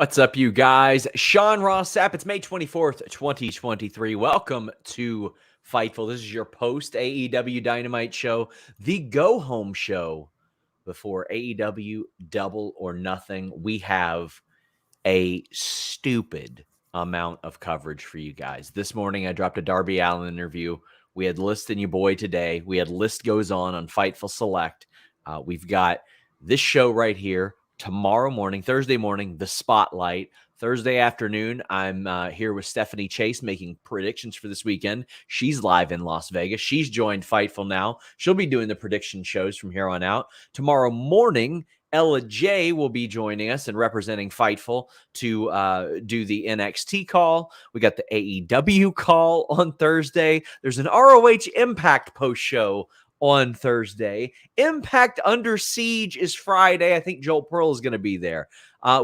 What's up, you guys? Sean Ross Sapp. It's May 24th, 2023. Welcome to Fightful. This is your post AEW Dynamite show, the go home show before AEW Double or Nothing. We have a stupid amount of coverage for you guys. This morning, I dropped a Darby Allin interview. We had List and your boy today. We had List Goes on Fightful Select. We've got this show right here. Tomorrow morning, Thursday morning, the Spotlight. Thursday afternoon, I'm here with Stephanie Chase making predictions for this weekend. She's live in Las Vegas. She's joined Fightful now. She'll be doing the prediction shows from here on out. Tomorrow morning, Ella J will be joining us and representing Fightful to do the NXT call. We got the AEW call on Thursday. There's an ROH Impact post show on Thursday. Impact Under Siege is Friday. I think Joel Pearl is going to be there.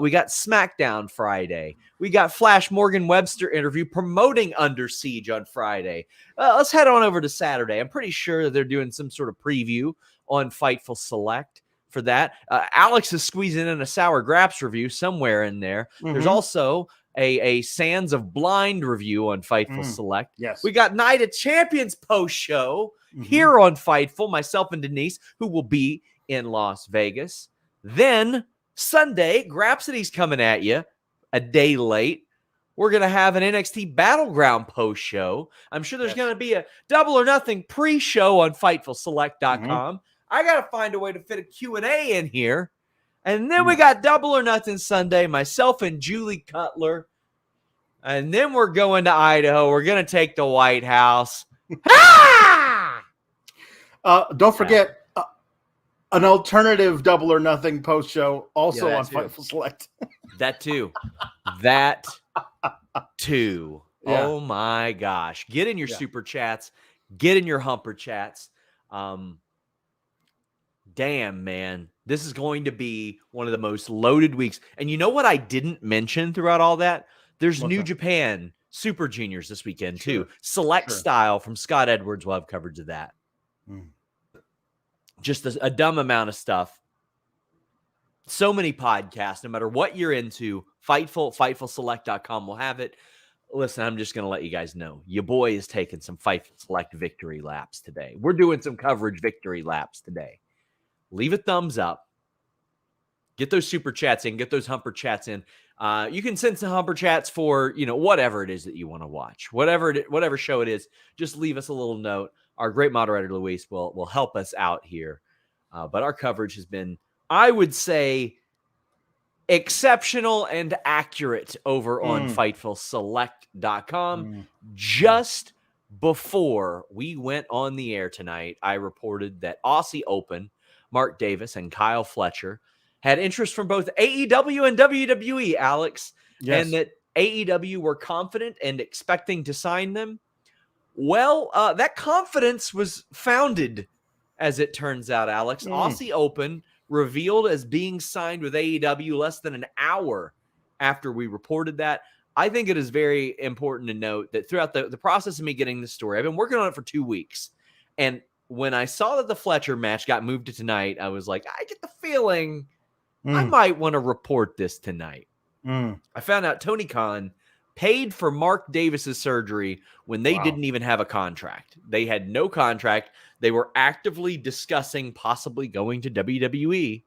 We got SmackDown Friday. We got Flash Morgan Webster interview promoting Under Siege on Friday. Let's head on over to Saturday. I'm pretty sure that they're doing some sort of preview on Fightful Select for that. Alex is squeezing in a Sour Graps review somewhere in there. Mm-hmm. There's also a Sands of Blind review on Fightful Select. Yes. We got Night of Champions post show here on Fightful, myself and Denise, who will be in Las Vegas. Then Sunday, Grapsity's coming at you a day late. We're going to have an NXT Battleground post show. I'm sure there's going to be a Double or Nothing pre-show on FightfulSelect.com. I got to find a way to fit a Q&A in here. And then we got Double or Nothing Sunday, myself and Julie Cutler. And then we're going to Idaho. We're going to take the White House. Don't forget an alternative Double or Nothing post show also on Fightful Select. That too. That too. Yeah. Oh my gosh. Get in your super chats. Get in your humper chats. Damn, man. This is going to be one of the most loaded weeks. And you know what I didn't mention throughout all that? There's New Japan Super Juniors this weekend too. Select Style from Scott Edwards. We'll have coverage of that. Just a dumb amount of stuff. So many podcasts, no matter what you're into, FightfulSelect.com will have it. Listen, I'm just going to let you guys know. Your boy is taking some Fightful Select victory laps today. We're doing some coverage victory laps today. Leave a thumbs up. Get those super chats in. Get those humper chats in. You can send some humper chats for, whatever it is that you want to watch. Whatever show it is, just leave us a little note. Our great moderator, Luis, will help us out here. But our coverage has been, I would say, exceptional and accurate over on FightfulSelect.com. Just before we went on the air tonight, I reported that Aussie Open, Mark Davis and Kyle Fletcher had interest from both AEW and WWE, Alex, and that AEW were confident and expecting to sign them. Well, that confidence was founded, as it turns out, Alex. Aussie Open revealed as being signed with AEW less than an hour after we reported that. I think it is very important to note that throughout the process of me getting this story, I've been working on it for 2 weeks. And when I saw that the Fletcher match got moved to tonight, I was like, I get the feeling I might want to report this tonight. I found out Tony Khan paid for Mark Davis's surgery when they didn't even have a contract. They had no contract. They were actively discussing possibly going to WWE,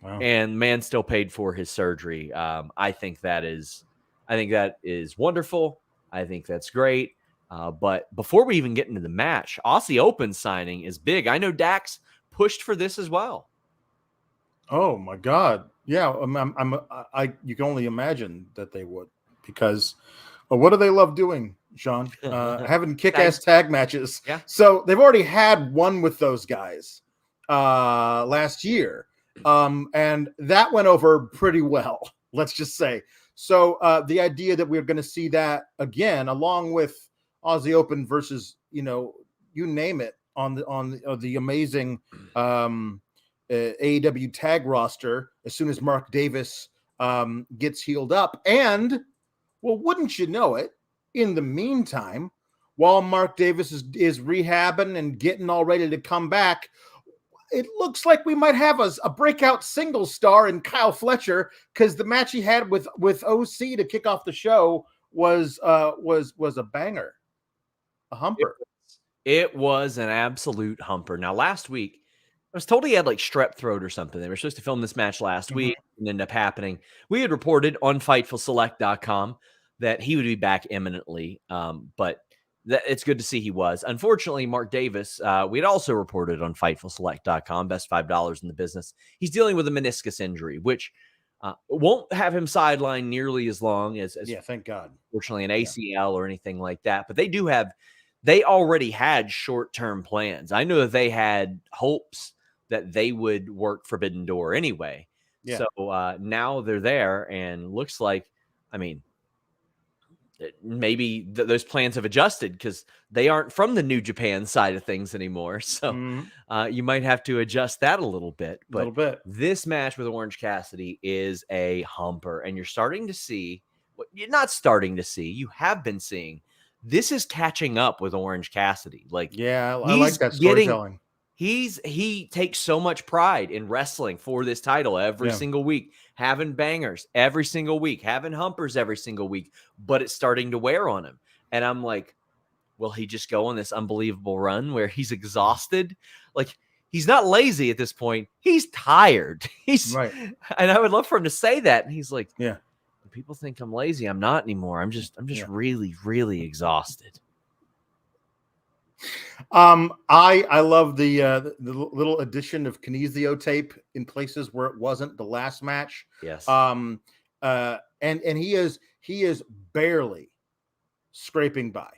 and man still paid for his surgery. I think that is wonderful. I think that's great. But before we even get into the match, Aussie Open signing is big. I know Dax pushed for this as well. Oh my God. Yeah. You can only imagine that they would, because what do they love doing, Sean? Having kick-ass tag matches. Yeah. So they've already had one with those guys last year. And that went over pretty well, let's just say. So the idea that we're going to see that again, along with Aussie Open versus, you name it, on the amazing AEW tag roster as soon as Mark Davis gets healed up. And, well, wouldn't you know it, in the meantime, while Mark Davis is rehabbing and getting all ready to come back, it looks like we might have a breakout single star in Kyle Fletcher, because the match he had with OC to kick off the show was a banger, a humper. It was an absolute humper. Now, last week, I was told he had like strep throat or something. They were supposed to film this match last week and ended up happening. We had reported on FightfulSelect.com that he would be back imminently, but it's good to see he was. Unfortunately, Mark Davis, we had also reported on FightfulSelect.com, best $5 in the business. He's dealing with a meniscus injury, which won't have him sidelined nearly as long as thank God. Fortunately, an ACL or anything like that. But they already had short-term plans. I know that they had hopes that they would work Forbidden Door anyway. Yeah. So now they're there, and looks like, I mean, maybe those plans have adjusted because they aren't from the New Japan side of things anymore. So you might have to adjust that a little bit. But this match with Orange Cassidy is a humper, and you're starting to see what you're not starting to see. You have been seeing. This is catching up with Orange Cassidy. Like, I like that storytelling. He takes so much pride in wrestling for this title every single week, having bangers every single week, having humpers every single week, but it's starting to wear on him. And I'm like, will he just go on this unbelievable run where he's exhausted? Like, he's not lazy at this point. He's tired. And I would love for him to say that. And he's like, people think I'm lazy. I'm not anymore. I'm just really, really exhausted. I love the little addition of kinesio tape in places where it wasn't the last match. Yes. And he is barely scraping by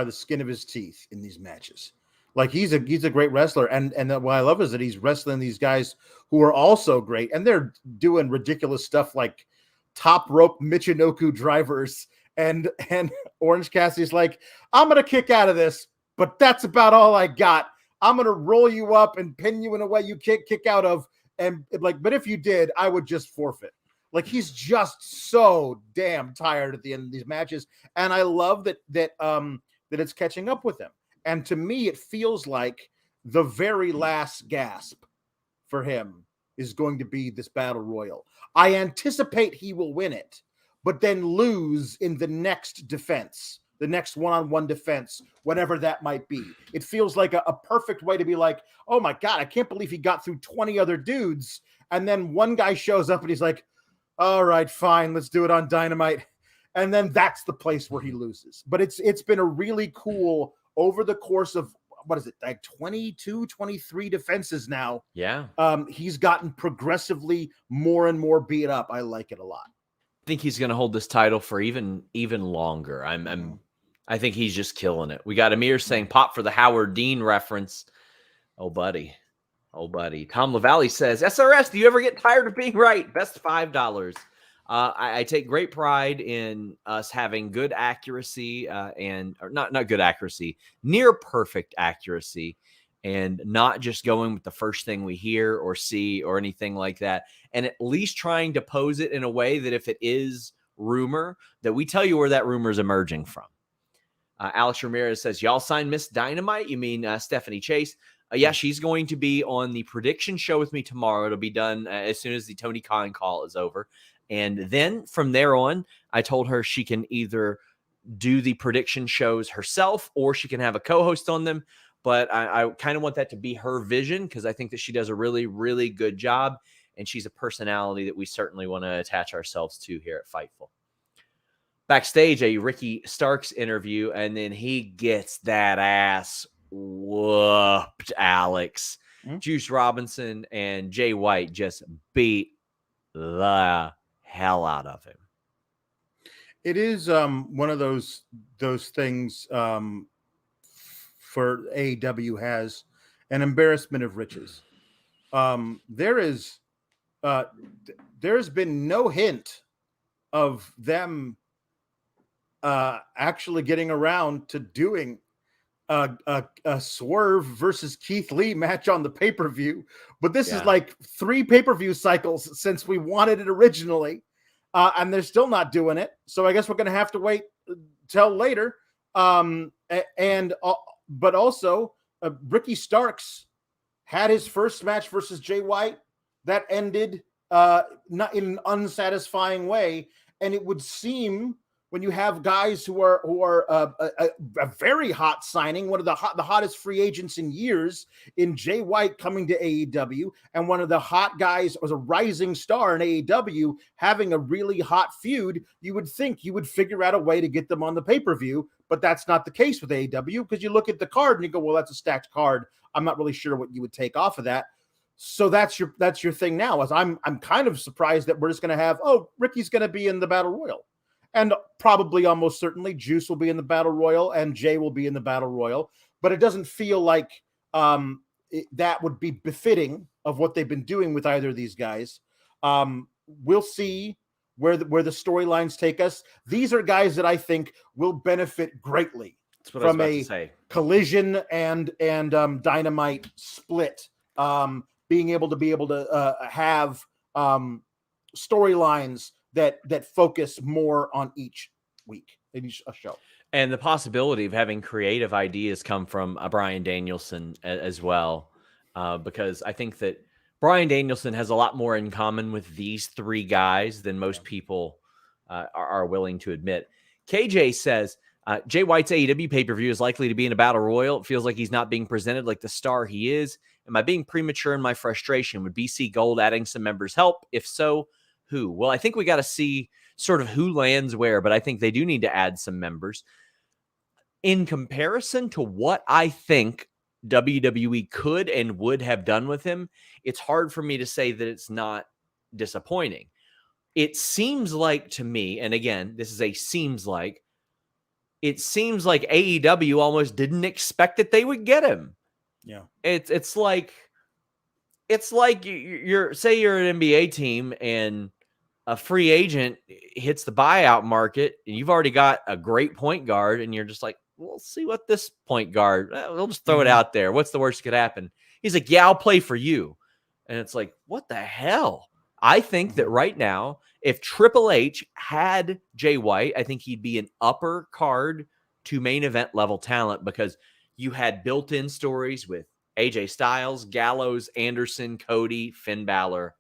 the skin of his teeth in these matches. Like, he's a great wrestler, and what I love is that he's wrestling these guys who are also great, and they're doing ridiculous stuff like top rope Michinoku drivers, and Orange Cassidy's like, I'm gonna kick out of this, but that's about all I got. I'm gonna roll you up and pin you in a way you can't kick out of, and like, but if you did, I would just forfeit. Like, he's just so damn tired at the end of these matches, and I love that it's catching up with him. And to me, it feels like the very last gasp for him is going to be this battle royal. I anticipate he will win it, but then lose in the next defense, the next one-on-one defense, whatever that might be. It feels like a perfect way to be like, oh my God, I can't believe he got through 20 other dudes. And then one guy shows up and he's like, all right, fine, let's do it on Dynamite. And then that's the place where he loses. But it's been a really cool, over the course of, what is it, like 22, 23 defenses now. Yeah. He's gotten progressively more and more beat up. I like it a lot. I think he's going to hold this title for even longer. I think he's just killing it. We got Amir saying pop for the Howard Dean reference. Oh, buddy. Tom LaValle says, SRS, do you ever get tired of being right? Best $5. I take great pride in us having good accuracy or not good accuracy, near perfect accuracy, and not just going with the first thing we hear or see or anything like that. And at least trying to pose it in a way that if it is rumor, that we tell you where that rumor is emerging from. Alex Ramirez says, y'all signed Miss Dynamite? You mean Stephanie Chase? Yeah, she's going to be on the prediction show with me tomorrow. It'll be done as soon as the Tony Khan call is over. And then from there on, I told her she can either do the prediction shows herself or she can have a co-host on them. But I kind of want that to be her vision, because I think that she does a really, really good job. And she's a personality that we certainly want to attach ourselves to here at Fightful. Backstage, a Ricky Starks interview, and then he gets that ass whooped, Alex. Juice Robinson and Jay White just beat the hell out of him. It is one of those things for AEW has an embarrassment of riches. There's been no hint of them actually getting around to doing a Swerve versus Keith Lee match on the pay-per-view, but this is like 3 pay-per-view cycles since we wanted it originally, and they're still not doing it. So I guess we're going to have to wait till later. But also Ricky Starks had his first match versus Jay White that ended not in an unsatisfying way. And it would seem when you have guys who are a very hot signing, one of the hottest free agents in years in Jay White coming to AEW, and one of the hot guys was a rising star in AEW having a really hot feud, you would think you would figure out a way to get them on the pay-per-view, but that's not the case with AEW, because you look at the card and you go, well, that's a stacked card. I'm not really sure what you would take off of that. So that's your thing now. As I'm kind of surprised that we're just going to have, Ricky's going to be in the Battle Royal. And probably almost certainly Juice will be in the Battle Royal and Jay will be in the Battle Royal. But it doesn't feel like that would be befitting of what they've been doing with either of these guys. We'll see where the storylines take us. These are guys that I think will benefit greatly from a Collision and Dynamite split. Being able to have storylines that focus more on each week in each show. And the possibility of having creative ideas come from Bryan Danielson as well, because I think that Bryan Danielson has a lot more in common with these three guys than most people are willing to admit. KJ says, Jay White's AEW pay-per-view is likely to be in a battle royal. It feels like he's not being presented like the star he is. Am I being premature in my frustration? Would BC Gold adding some members help? If so, who? Well, I think we got to see sort of who lands where, but I think they do need to add some members. In comparison to what I think WWE could and would have done with him, it's hard for me to say that it's not disappointing. It seems like to me, and again, this is a seems like, it seems like AEW almost didn't expect that they would get him. Yeah. It's like you're say you're an NBA team and a free agent hits the buyout market and you've already got a great point guard and you're just like, we'll see what this point guard, we'll just throw it out there. What's the worst that could happen? He's like, yeah, I'll play for you. And it's like, what the hell? I think that right now, if Triple H had Jay White, I think he'd be an upper card to main event level talent, because you had built-in stories with AJ Styles, Gallows, Anderson, Cody, Finn Balor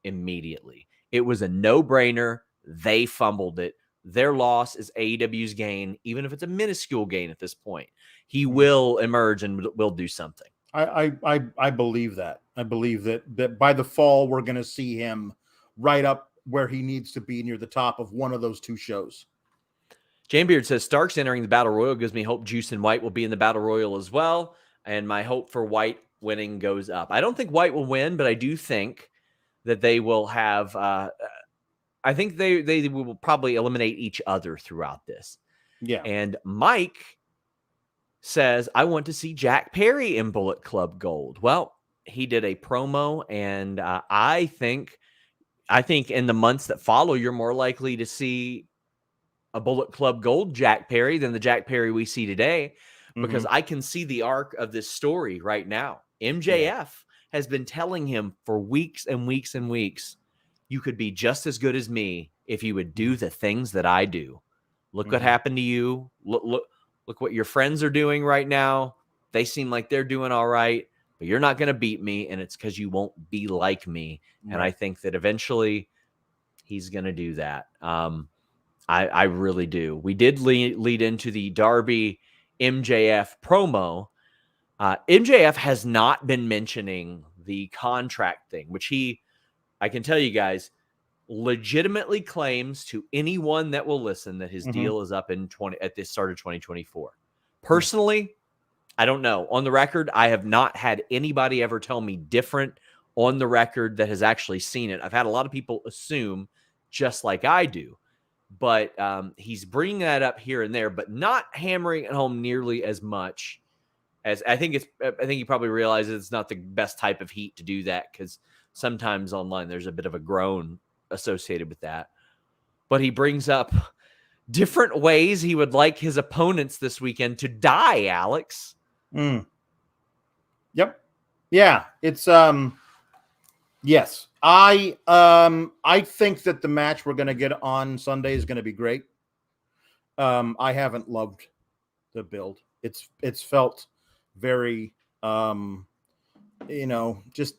immediately. It was a no-brainer. They fumbled it. Their loss is AEW's gain, even if it's a minuscule gain at this point. He will emerge and will do something. I believe that. I believe that by the fall, we're going to see him right up where he needs to be, near the top of one of those two shows. Jane Beard says, Starks entering the Battle Royal gives me hope Juice and White will be in the Battle Royal as well. And my hope for White winning goes up. I don't think White will win, but I do think that they will have, I think they will probably eliminate each other throughout this. Yeah. And Mike says, I want to see Jack Perry in Bullet Club Gold. Well, he did a promo, and I think in the months that follow, you're more likely to see a Bullet Club Gold Jack Perry than the Jack Perry we see today, because I can see the arc of this story right now. MJF has been telling him for weeks and weeks and weeks, you could be just as good as me if you would do the things that I do. Look what happened to you. Look what your friends are doing right now. They seem like they're doing all right, but you're not going to beat me, and it's because you won't be like me. And I think that eventually he's going to do that. I really do. We did lead into the Darby MJF promo. MJF has not been mentioning the contract thing, which I can tell you guys, legitimately claims to anyone that will listen that his deal is up at the start of 2024. Personally, I don't know. On the record, I have not had anybody ever tell me different on the record that has actually seen it. I've had a lot of people assume, just like I do, but he's bringing that up here and there, but not hammering it home nearly as much as I think he probably realizes it's not the best type of heat to do that, because sometimes online there's a bit of a groan associated with that. But he brings up different ways he would like his opponents this weekend to die, Alex. Yep. Yeah, it's yes. I think that the match we're going to get on Sunday is going to be great. I haven't loved the build. It's felt very just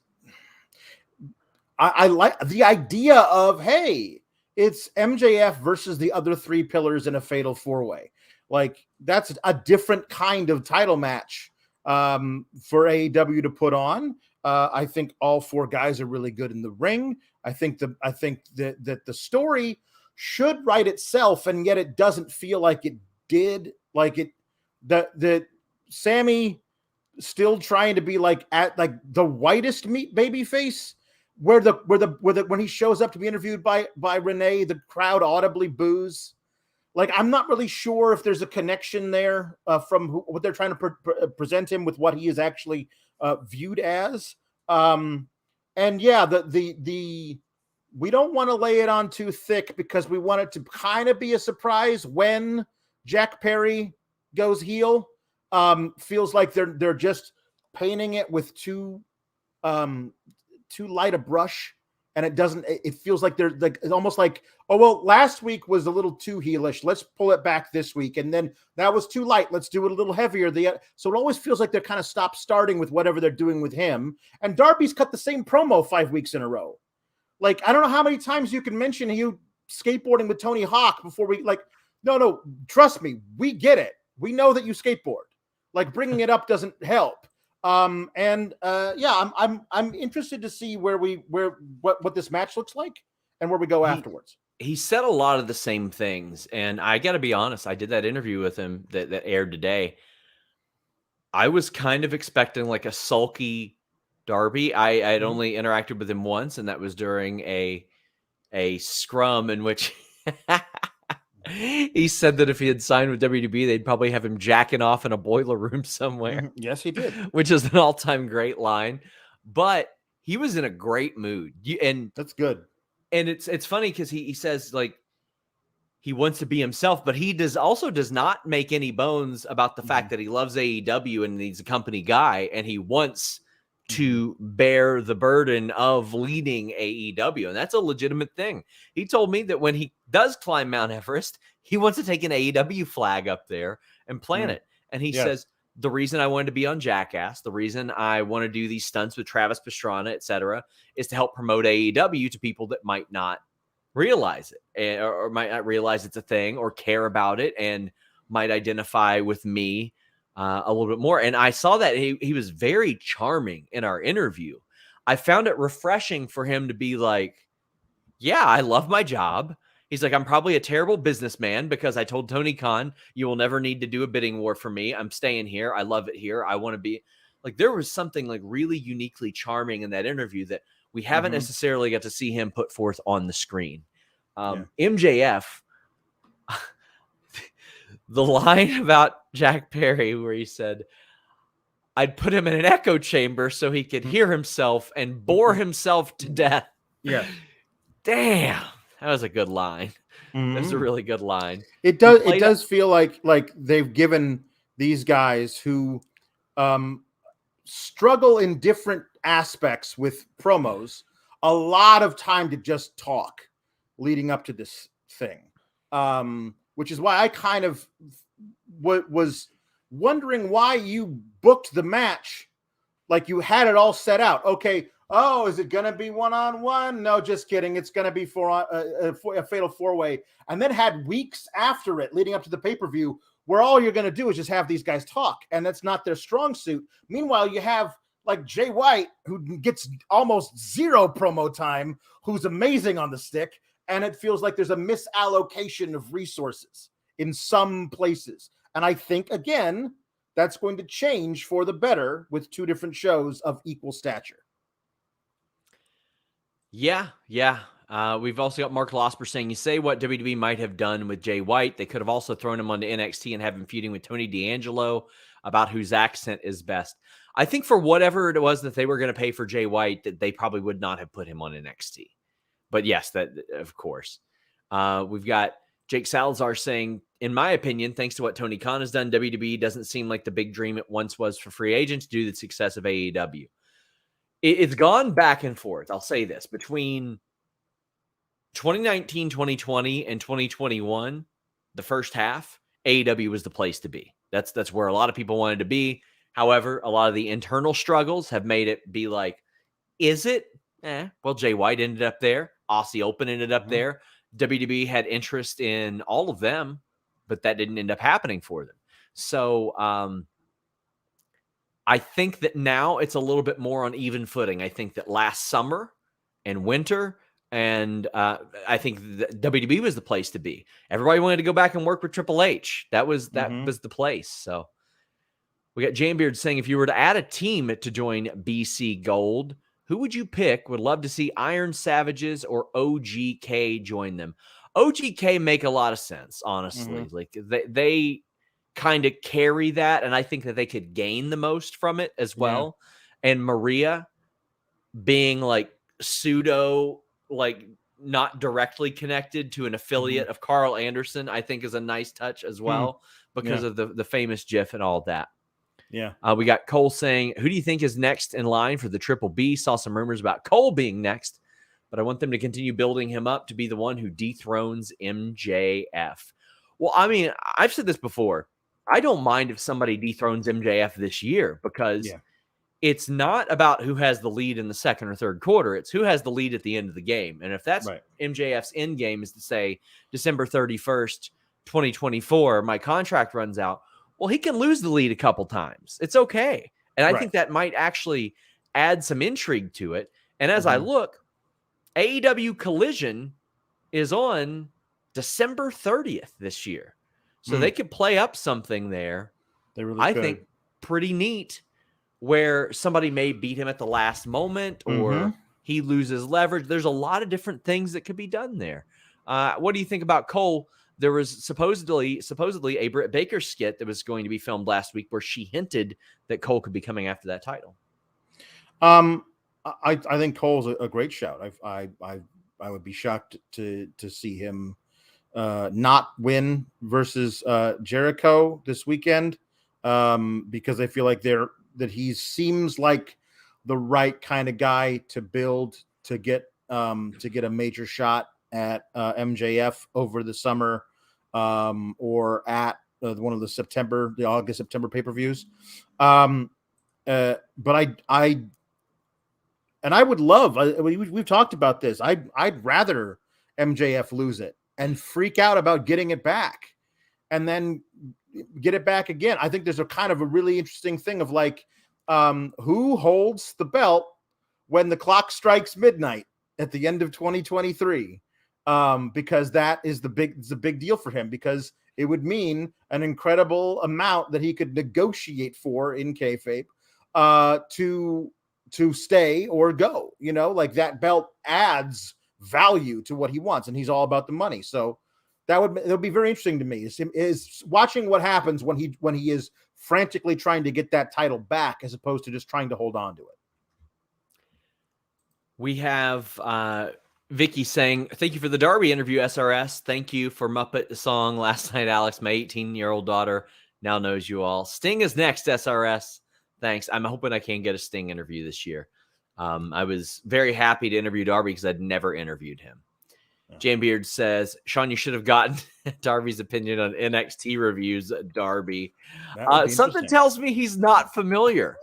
I like the idea of, hey, it's MJF versus the other three pillars in a fatal four-way. Like, that's a different kind of title match for AEW to put on. I think all four guys are really good in the ring. I think that the story should write itself, and yet it doesn't feel like it did. Like that Sammy still trying to be like at like the whitest meat baby face, where when he shows up to be interviewed by Renee, the crowd audibly boos. Like, I'm not really sure if there's a connection there from what they're trying to present him with what he is actually viewed as. And yeah, the we don't want to lay it on too thick because we want it to kind of be a surprise when Jack Perry goes heel. Feels like they're just painting it with too light a brush, and it feels like they're like, it's almost like, oh well, last week was a little too heelish, let's pull it back this week, and then that was too light, let's do it a little heavier. So it always feels like they're kind of starting with whatever they're doing with him. And Darby's cut the same promo 5 weeks in a row. Like, I don't know how many times you can mention you skateboarding with Tony Hawk before we, like, no, trust me, we get it, we know that you skateboard. Like, bringing it up doesn't help. I'm interested to see what this match looks like and where we go afterwards. He said a lot of the same things, and I got to be honest, I did that interview with him that aired today. I was kind of expecting like a sulky Darby. I had only interacted with him once, and that was during a scrum in which he said that if he had signed with WWE, they'd probably have him jacking off in a boiler room somewhere. Yes, he did. Which is an all-time great line. But he was in a great mood. And that's good. And it's funny because he says, like, he wants to be himself, but he does not make any bones about the fact that he loves AEW and he's a company guy, and he wants to bear the burden of leading AEW. And that's a legitimate thing. He told me that when he does climb Mount Everest, he wants to take an AEW flag up there and plant it. And he says, the reason I wanted to be on Jackass, the reason I want to do these stunts with Travis Pastrana, etc., is to help promote AEW to people that might not realize it, or might not realize it's a thing, or care about it, and might identify with me a little bit more. And I saw that he was very charming in our interview. I found it refreshing for him to be like, yeah, I love my job. He's like, I'm probably a terrible businessman because I told Tony Khan, you will never need to do a bidding war for me. I'm staying here. I love it here. I want to be like, there was something like really uniquely charming in that interview that we haven't necessarily got to see him put forth on the screen. MJF, the line about Jack Perry where he said, I'd put him in an echo chamber so he could hear himself and bore himself to death. Yeah. Damn. That was a good line. That's a really good line. It does feel like they've given these guys who struggle in different aspects with promos a lot of time to just talk leading up to this thing. Which is why I kind of was wondering why you booked the match like you had it all set out. Okay, oh, is it going to be one-on-one? No, just kidding. It's going to be a fatal four-way. And then had weeks after it leading up to the pay-per-view where all you're going to do is just have these guys talk, and that's not their strong suit. Meanwhile, you have like Jay White, who gets almost zero promo time, who's amazing on the stick, and it feels like there's a misallocation of resources in some places. And I think, again, that's going to change for the better with two different shows of equal stature. Yeah. We've also got Mark Losper saying, you say what WWE might have done with Jay White. They could have also thrown him onto NXT and have him feuding with Tony D'Angelo about whose accent is best. I think for whatever it was that they were going to pay for Jay White, that they probably would not have put him on NXT. But yes, that of course. We've got Jake Salazar saying, in my opinion, thanks to what Tony Khan has done, WWE doesn't seem like the big dream it once was for free agents due to the success of AEW. It's gone back and forth. I'll say this. Between 2019, 2020, and 2021, the first half, AEW was the place to be. That's where a lot of people wanted to be. However, a lot of the internal struggles have made it be like, is it? Well, Jay White ended up there. Aussie Open ended up there. WWE had interest in all of them, but that didn't end up happening for them. So I think that now it's a little bit more on even footing. I think that last summer and winter, and I think WWE was the place to be. Everybody wanted to go back and work with Triple H. That was the place. So we got Jambeard saying, if you were to add a team to join BC Gold, who would you pick? Would love to see Iron Savages or OGK join them. OGK make a lot of sense, honestly. Like they kind of carry that, and I think that they could gain the most from it as well. And Maria being like pseudo, like not directly connected to an affiliate of Carl Anderson, I think is a nice touch as well because of the famous GIF and all that. Yeah. We got Cole saying, who do you think is next in line for the Triple B? Saw some rumors about Cole being next, but I want them to continue building him up to be the one who dethrones MJF. Well, I mean, I've said this before. I don't mind if somebody dethrones MJF this year because it's not about who has the lead in the second or third quarter. It's who has the lead at the end of the game. And if that's MJF's end game is to say December 31st, 2024, my contract runs out, well, he can lose the lead a couple times. It's okay. And I think that might actually add some intrigue to it. And as I look, AEW Collision is on December 30th this year. So they could play up something there. They really I think pretty neat where somebody may beat him at the last moment or he loses leverage. There's a lot of different things that could be done there. What do you think about Cole? There was supposedly a Britt Baker skit that was going to be filmed last week where she hinted that Cole could be coming after that title. I think Cole's a great shout. I would be shocked to see him not win versus Jericho this weekend because I feel like he seems like the right kind of guy to build to get a major shot at MJF over the summer or at one of the August-September pay-per-views. But I would love, we've talked about this. I'd rather MJF lose it and freak out about getting it back and then get it back again. I think there's a kind of a really interesting thing of like, who holds the belt when the clock strikes midnight at the end of 2023? Because that is the big deal for him, because it would mean an incredible amount that he could negotiate for in kayfabe, to stay or go, like that belt adds value to what he wants, and he's all about the money. So it'll be very interesting to me is watching what happens when he is frantically trying to get that title back as opposed to just trying to hold on to it. We have Vicky saying, thank you for the Darby interview, SRS. Thank you for Muppet song last night, Alex. My 18-year-old daughter now knows you all. Sting is next, SRS. Thanks. I'm hoping I can get a Sting interview this year. I was very happy to interview Darby because I'd never interviewed him. Jambeard says, Sean, you should have gotten Darby's opinion on NXT reviews, Darby. Something tells me he's not familiar.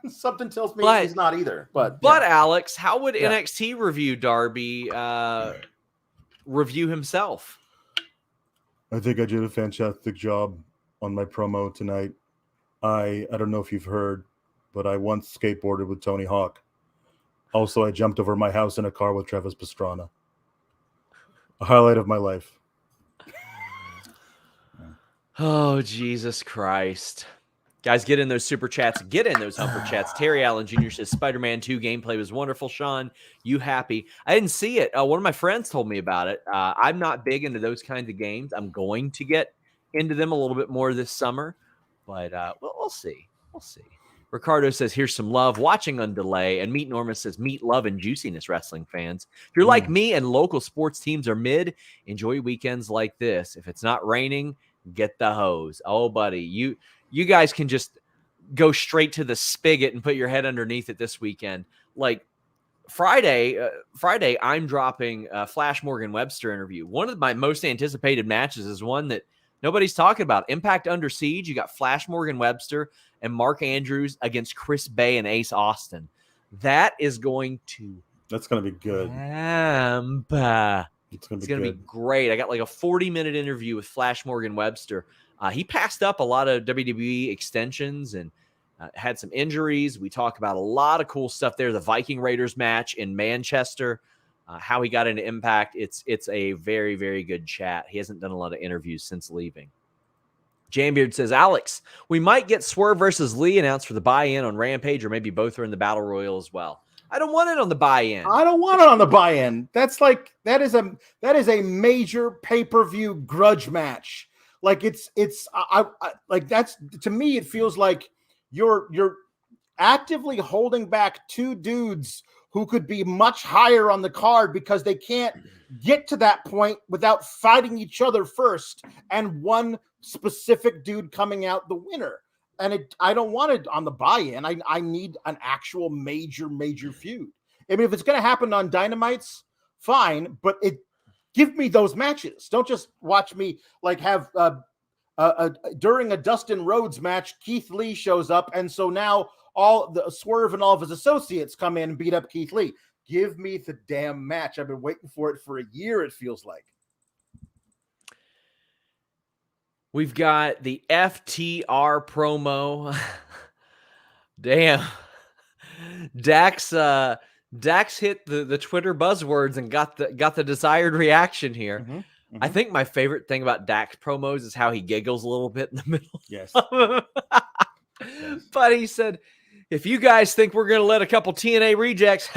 Something tells me he's not either. But Alex, how would NXT review Darby review himself? I think I did a fantastic job on my promo tonight. I don't know if you've heard, but I once skateboarded with Tony Hawk. Also, I jumped over my house in a car with Travis Pastrana. A highlight of my life. Oh, Jesus Christ. Guys, get in those super chats. Get in those humper chats. Terry Allen Jr. says, Spider-Man 2 gameplay was wonderful. Sean, you happy? I didn't see it. One of my friends told me about it. I'm not big into those kinds of games. I'm going to get into them a little bit more this summer. But we'll see. We'll see. Ricardo says, here's some love. Watching on delay. And Meat Norman says, meat, love, and juiciness, wrestling fans. If you're like me and local sports teams are mid, enjoy weekends like this. If it's not raining, get the hose. Oh, buddy, you guys can just go straight to the spigot and put your head underneath it this weekend. Like Friday, I'm dropping a Flash Morgan Webster interview. One of my most anticipated matches is one that nobody's talking about. Impact Under Siege. You got Flash Morgan Webster and Mark Andrews against Chris Bay and Ace Austin. That is going to. That's going to be good. It's going to be great. I got like a 40-minute interview with Flash Morgan Webster. He passed up a lot of WWE extensions and had some injuries. We talk about a lot of cool stuff there. The Viking Raiders match in Manchester, how he got into Impact. It's a very, very good chat. He hasn't done a lot of interviews since leaving. Jambeard says, Alex, we might get Swerve versus Lee announced for the buy-in on Rampage, or maybe both are in the Battle Royal as well. I don't want it on the buy-in. I don't want it on the buy-in. That's like that is a major pay-per-view grudge match. Like it's I like that's to me it feels like you're actively holding back two dudes who could be much higher on the card because they can't get to that point without fighting each other first and one specific dude coming out the winner. And I don't want it on the buy-in. I need an actual major feud. I mean, if it's going to happen on Dynamites, fine, but give me those matches. Don't just watch me like have during a Dustin Rhodes match, Keith Lee shows up, and so now all the Swerve and all of his associates come in and beat up Keith Lee. Give me the damn match. I've been waiting for it for a year, it feels like. We've got the FTR promo. Damn. Dax hit the Twitter buzzwords and got the desired reaction here. Mm-hmm, mm-hmm. I think my favorite thing about Dax promos is how he giggles a little bit in the middle. Yes. Yes. But he said, if you guys think we're going to let a couple TNA rejects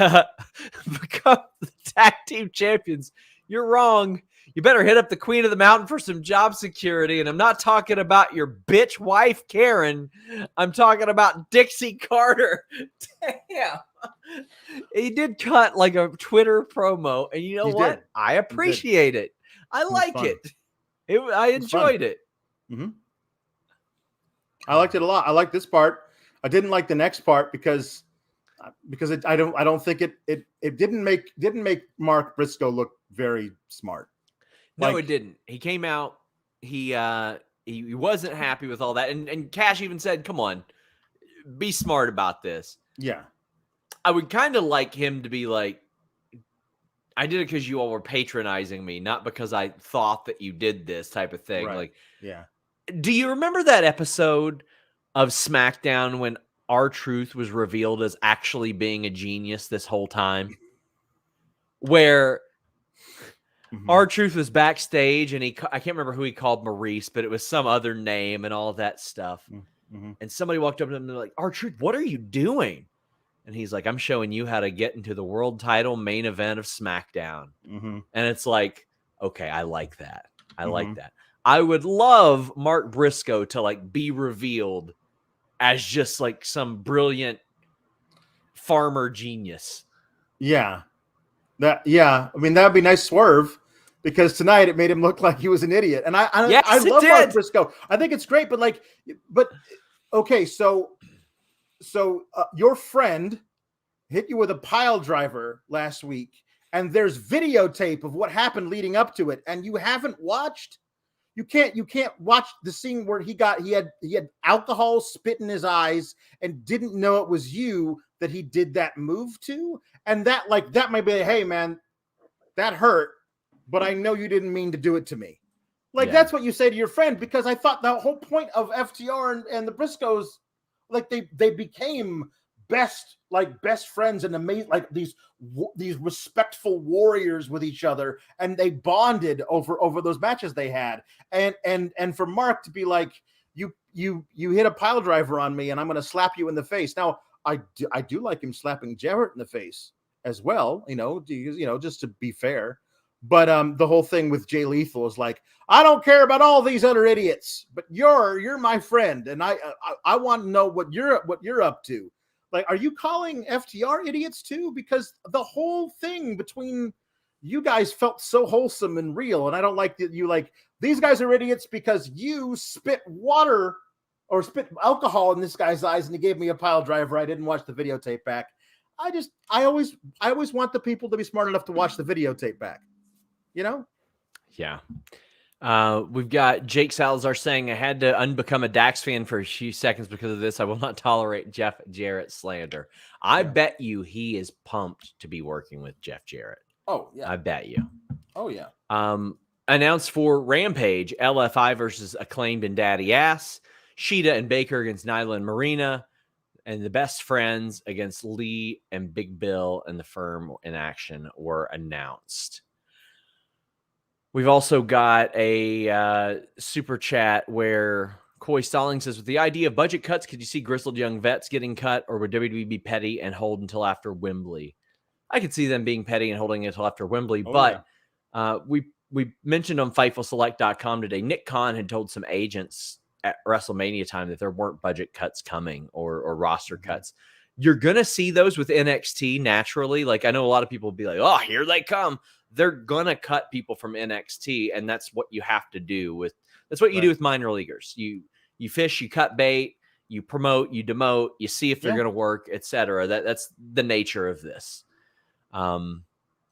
become the tag team champions, you're wrong. You better hit up the Queen of the Mountain for some job security. And I'm not talking about your bitch wife, Karen. I'm talking about Dixie Carter. Damn. He did cut like a Twitter promo. And you know what? I appreciate it. I like it. I enjoyed it. Mm-hmm. I liked it a lot. I like this part. I didn't like the next part because I don't think it didn't make Mark Briscoe look very smart. No, it didn't. He came out. He wasn't happy with all that, and Cash even said, "Come on, be smart about this." Yeah, I would kind of like him to be like, "I did it because you all were patronizing me, not because I thought that you did this," type of thing. Right. Like, yeah. Do you remember that episode of SmackDown when R-Truth was revealed as actually being a genius this whole time, where? Mm-hmm. R-Truth was backstage, and I can't remember who he called Maurice, but it was some other name and all of that stuff. Mm-hmm. And somebody walked up to him and they're like, R-Truth, what are you doing? And he's like, I'm showing you how to get into the world title main event of SmackDown. Mm-hmm. And it's like, okay, I like that. I like that. I would love Mark Briscoe to like be revealed as just like some brilliant farmer genius. Yeah. I mean, that would be nice Swerve, because tonight it made him look like he was an idiot. And I love Mark Briscoe. I think it's great, but okay. So your friend hit you with a pile driver last week, and there's videotape of what happened leading up to it, and you haven't watched. You can't watch the scene where he had alcohol spit in his eyes and didn't know it was you that he did that move to. And that might be, hey man, that hurt, but I know you didn't mean to do it to me. That's what you say to your friend, because I thought the whole point of FTR and the Briscoes, like they became best friends and amazing, like these respectful warriors with each other, and they bonded over those matches they had. And for Mark to be like, you hit a pile driver on me and I'm going to slap you in the face. Now I do like him slapping Jarrett in the face as well, just to be fair. But the whole thing with Jay Lethal is like, I don't care about all these other idiots, but you're my friend, and I want to know what you're up to. Like, are you calling FTR idiots too? Because the whole thing between you guys felt so wholesome and real, and I don't like that you like these guys are idiots because you spit water or spit alcohol in this guy's eyes and he gave me a pile driver. I didn't watch the videotape back. I always want the people to be smart enough to watch the videotape back. Yeah. We've got Jake Salazar saying, I had to unbecome a Dax fan for a few seconds because of this. I will not tolerate Jeff Jarrett slander. I bet you he is pumped to be working with Jeff Jarrett. Oh, yeah. I bet you. Oh, yeah. Announced for Rampage, LFI versus Acclaimed and Daddy Ass, Sheeta and Baker against Nyla and Marina, and the Best Friends against Lee and Big Bill and the Firm in action were announced. We've also got a super chat where Coy Stalling says, with the idea of budget cuts, could you see grizzled young vets getting cut, or would WWE be petty and hold until after Wembley? I could see them being petty and holding it until after Wembley, we mentioned on FightfulSelect.com today, Nick Khan had told some agents at WrestleMania time that there weren't budget cuts coming or roster cuts. You're going to see those with NXT naturally. Like, I know a lot of people will be like, oh, here they come. They're going to cut people from NXT, and that's what you have to do that's what you do with minor leaguers. You fish, you cut bait, you promote, you demote, you see if they're going to work, etc. That's the nature of this.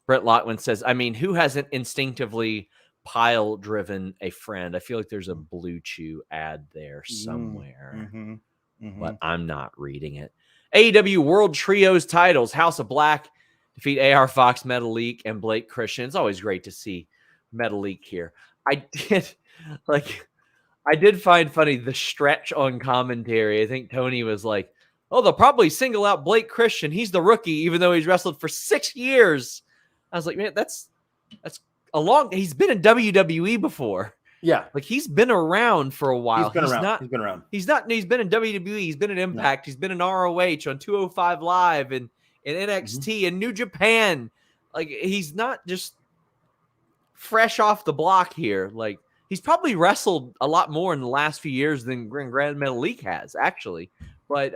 Brett Lockman says, I mean, who hasn't instinctively pile driven a friend? I feel like there's a Blue Chew ad there somewhere, but I'm not reading it. AEW World Trios titles, House of Black defeat AR Fox, Metalik, and Blake Christian. It's always great to see Metalik here. I did find funny the stretch on commentary. I think Tony was like, oh, they'll probably single out Blake Christian. He's the rookie, even though he's wrestled for 6 years. I was like, man, that's he's been in WWE before. Yeah. Like, he's been around for a while. He's been around. He's been in WWE. He's been in Impact. He's been in ROH, on 205 Live, and in NXT and New Japan. Like, he's not just fresh off the block here. Like, he's probably wrestled a lot more in the last few years than Grand Metalik has, actually. But,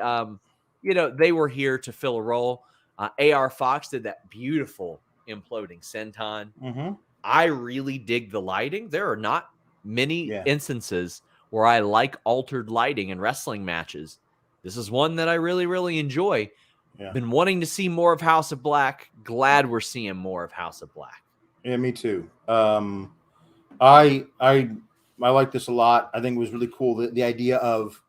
they were here to fill a role. AR Fox did that beautiful imploding senton. I really dig the lighting. There are not many instances where I like altered lighting in wrestling matches. This is one that I really, really enjoy. Been wanting to see more of House of Black. Glad we're seeing more of House of Black. Yeah, me too. I like this a lot. I think it was really cool, the idea of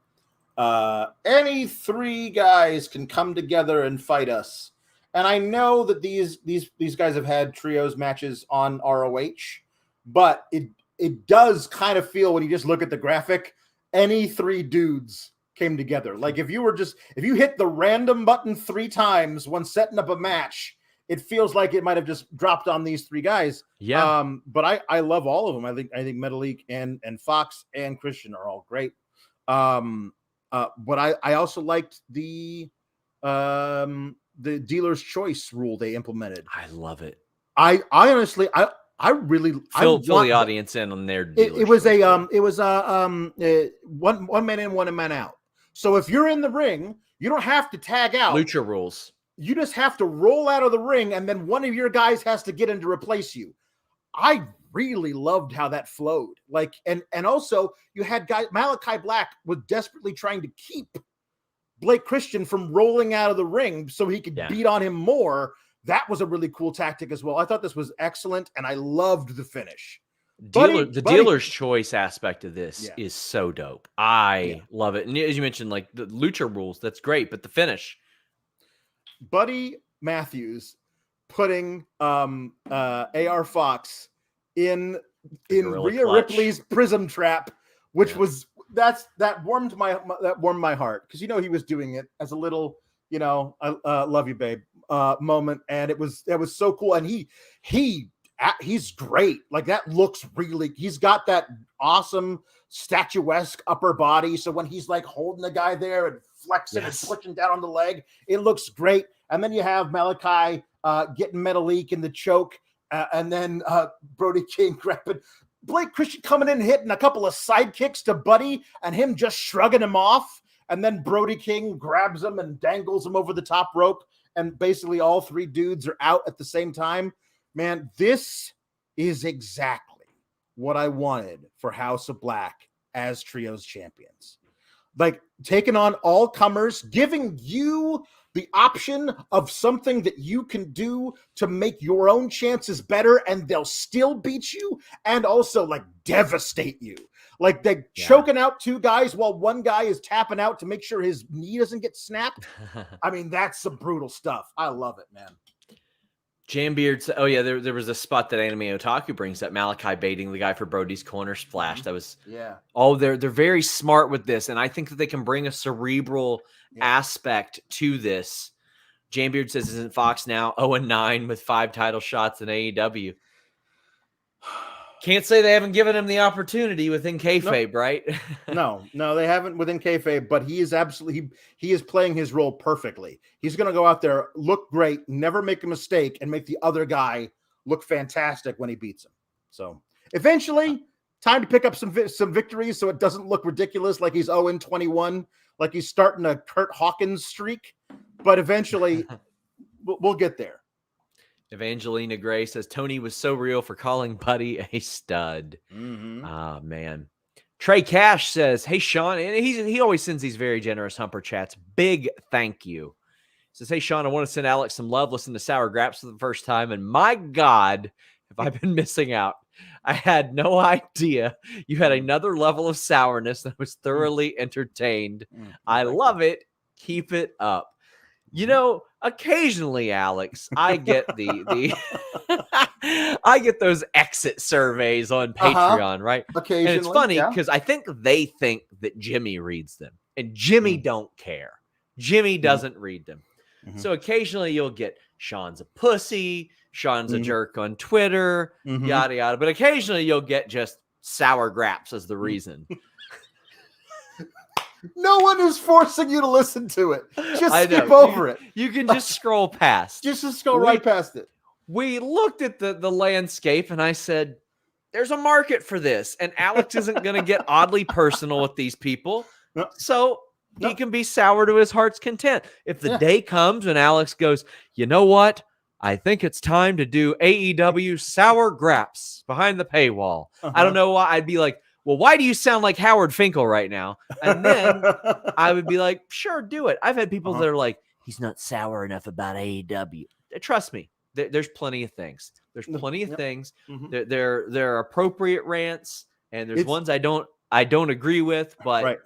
any 3 guys can come together and fight us. And I know that these guys have had trios matches on ROH, but it does kind of feel, when you just look at the graphic, any 3 dudes came together. Like, if you hit the random button 3 times when setting up a match, it feels like it might have just dropped on these 3 guys. Yeah. But I love all of them. I think Metalik and Fox and Christian are all great. But I also liked the dealer's choice rule they implemented. I love it. I honestly, I really fill the audience in on their dealer's it was one man in, one man out. So if you're in the ring, you don't have to tag out. Lucha rules. You just have to roll out of the ring, and then one of your guys has to get in to replace you. I really loved how that flowed. Like, and also you had guys, Malachi Black was desperately trying to keep Blake Christian from rolling out of the ring so he could beat on him more. That was a really cool tactic as well. I thought this was excellent, and I loved the finish. Dealer's choice aspect of this is so dope. I love it. And as you mentioned, like the Lucha rules, that's great, but the finish. Buddy Matthews putting AR Fox in Rhea Ripley's prism trap, which was that warmed my heart, because he was doing it as a little I love you, babe moment, and it was so cool. And he's great. Like, that looks really, he's got that awesome statuesque upper body. So when he's like holding the guy there and flexing and pushing down on the leg, it looks great. And then you have Malachi getting Metalik in the choke, and then Brody King grabbing Blake Christian, coming in and hitting a couple of side kicks to Buddy, and him just shrugging him off. And then Brody King grabs him and dangles him over the top rope. And basically all 3 dudes are out at the same time. Man, this is exactly what I wanted for House of Black as trios champions. Like, taking on all comers, giving you the option of something that you can do to make your own chances better, and they'll still beat you and also like devastate you. Like they're choking out two guys while one guy is tapping out to make sure his knee doesn't get snapped. I mean, that's some brutal stuff. I love it, man. Jambeard said, oh, yeah, there was a spot that Anime Otaku brings up, Malachi baiting the guy for Brody's corner splash. That was, they're very smart with this, and I think that they can bring a cerebral aspect to this. Jambeard says, isn't Fox now 0-9 with 5 title shots in AEW? Can't say they haven't given him the opportunity within kayfabe, right? No, they haven't within kayfabe, but he is absolutely, he is playing his role perfectly. He's going to go out there, look great, never make a mistake, and make the other guy look fantastic when he beats him. So eventually, time to pick up some victories so it doesn't look ridiculous like he's 0-21, like he's starting a Kurt Hawkins streak. But eventually, we'll get there. Evangelina Gray says Tony was so real for calling Buddy a stud. Man. Trey Cash says, hey, Sean, and he always sends these very generous Humper chats. Big thank you. He says, hey, Sean, I want to send Alex some love. Listen to Sour Graps for the first time. And my God, have I been missing out? I had no idea you had another level of sourness that was thoroughly entertained. I love it. Keep it up. You know, occasionally, Alex, I get the I get those exit surveys on Patreon, right? Occasionally, and it's funny because I think they think that Jimmy reads them, and Jimmy don't care. Jimmy doesn't read them. So occasionally you'll get Sean's a pussy, Sean's a jerk on Twitter, yada yada. But occasionally you'll get just Sour Graps as the reason. No one is forcing you to listen to it. Just skip over it. You can just scroll past. Just scroll right past it. We looked at the landscape, and I said, there's a market for this. And Alex isn't going to get oddly personal with these people. So he can be sour to his heart's content. If the day comes when Alex goes, you know what? I think it's time to do AEW Sour Graps behind the paywall. I don't know why. I'd be like, well, why do you sound like Howard Finkel right now? And then I would be like, sure, do it. I've had people that are like, he's not sour enough about AEW. Trust me, there's plenty of things. There's plenty of things. There are appropriate rants, and there's ones I don't agree with, but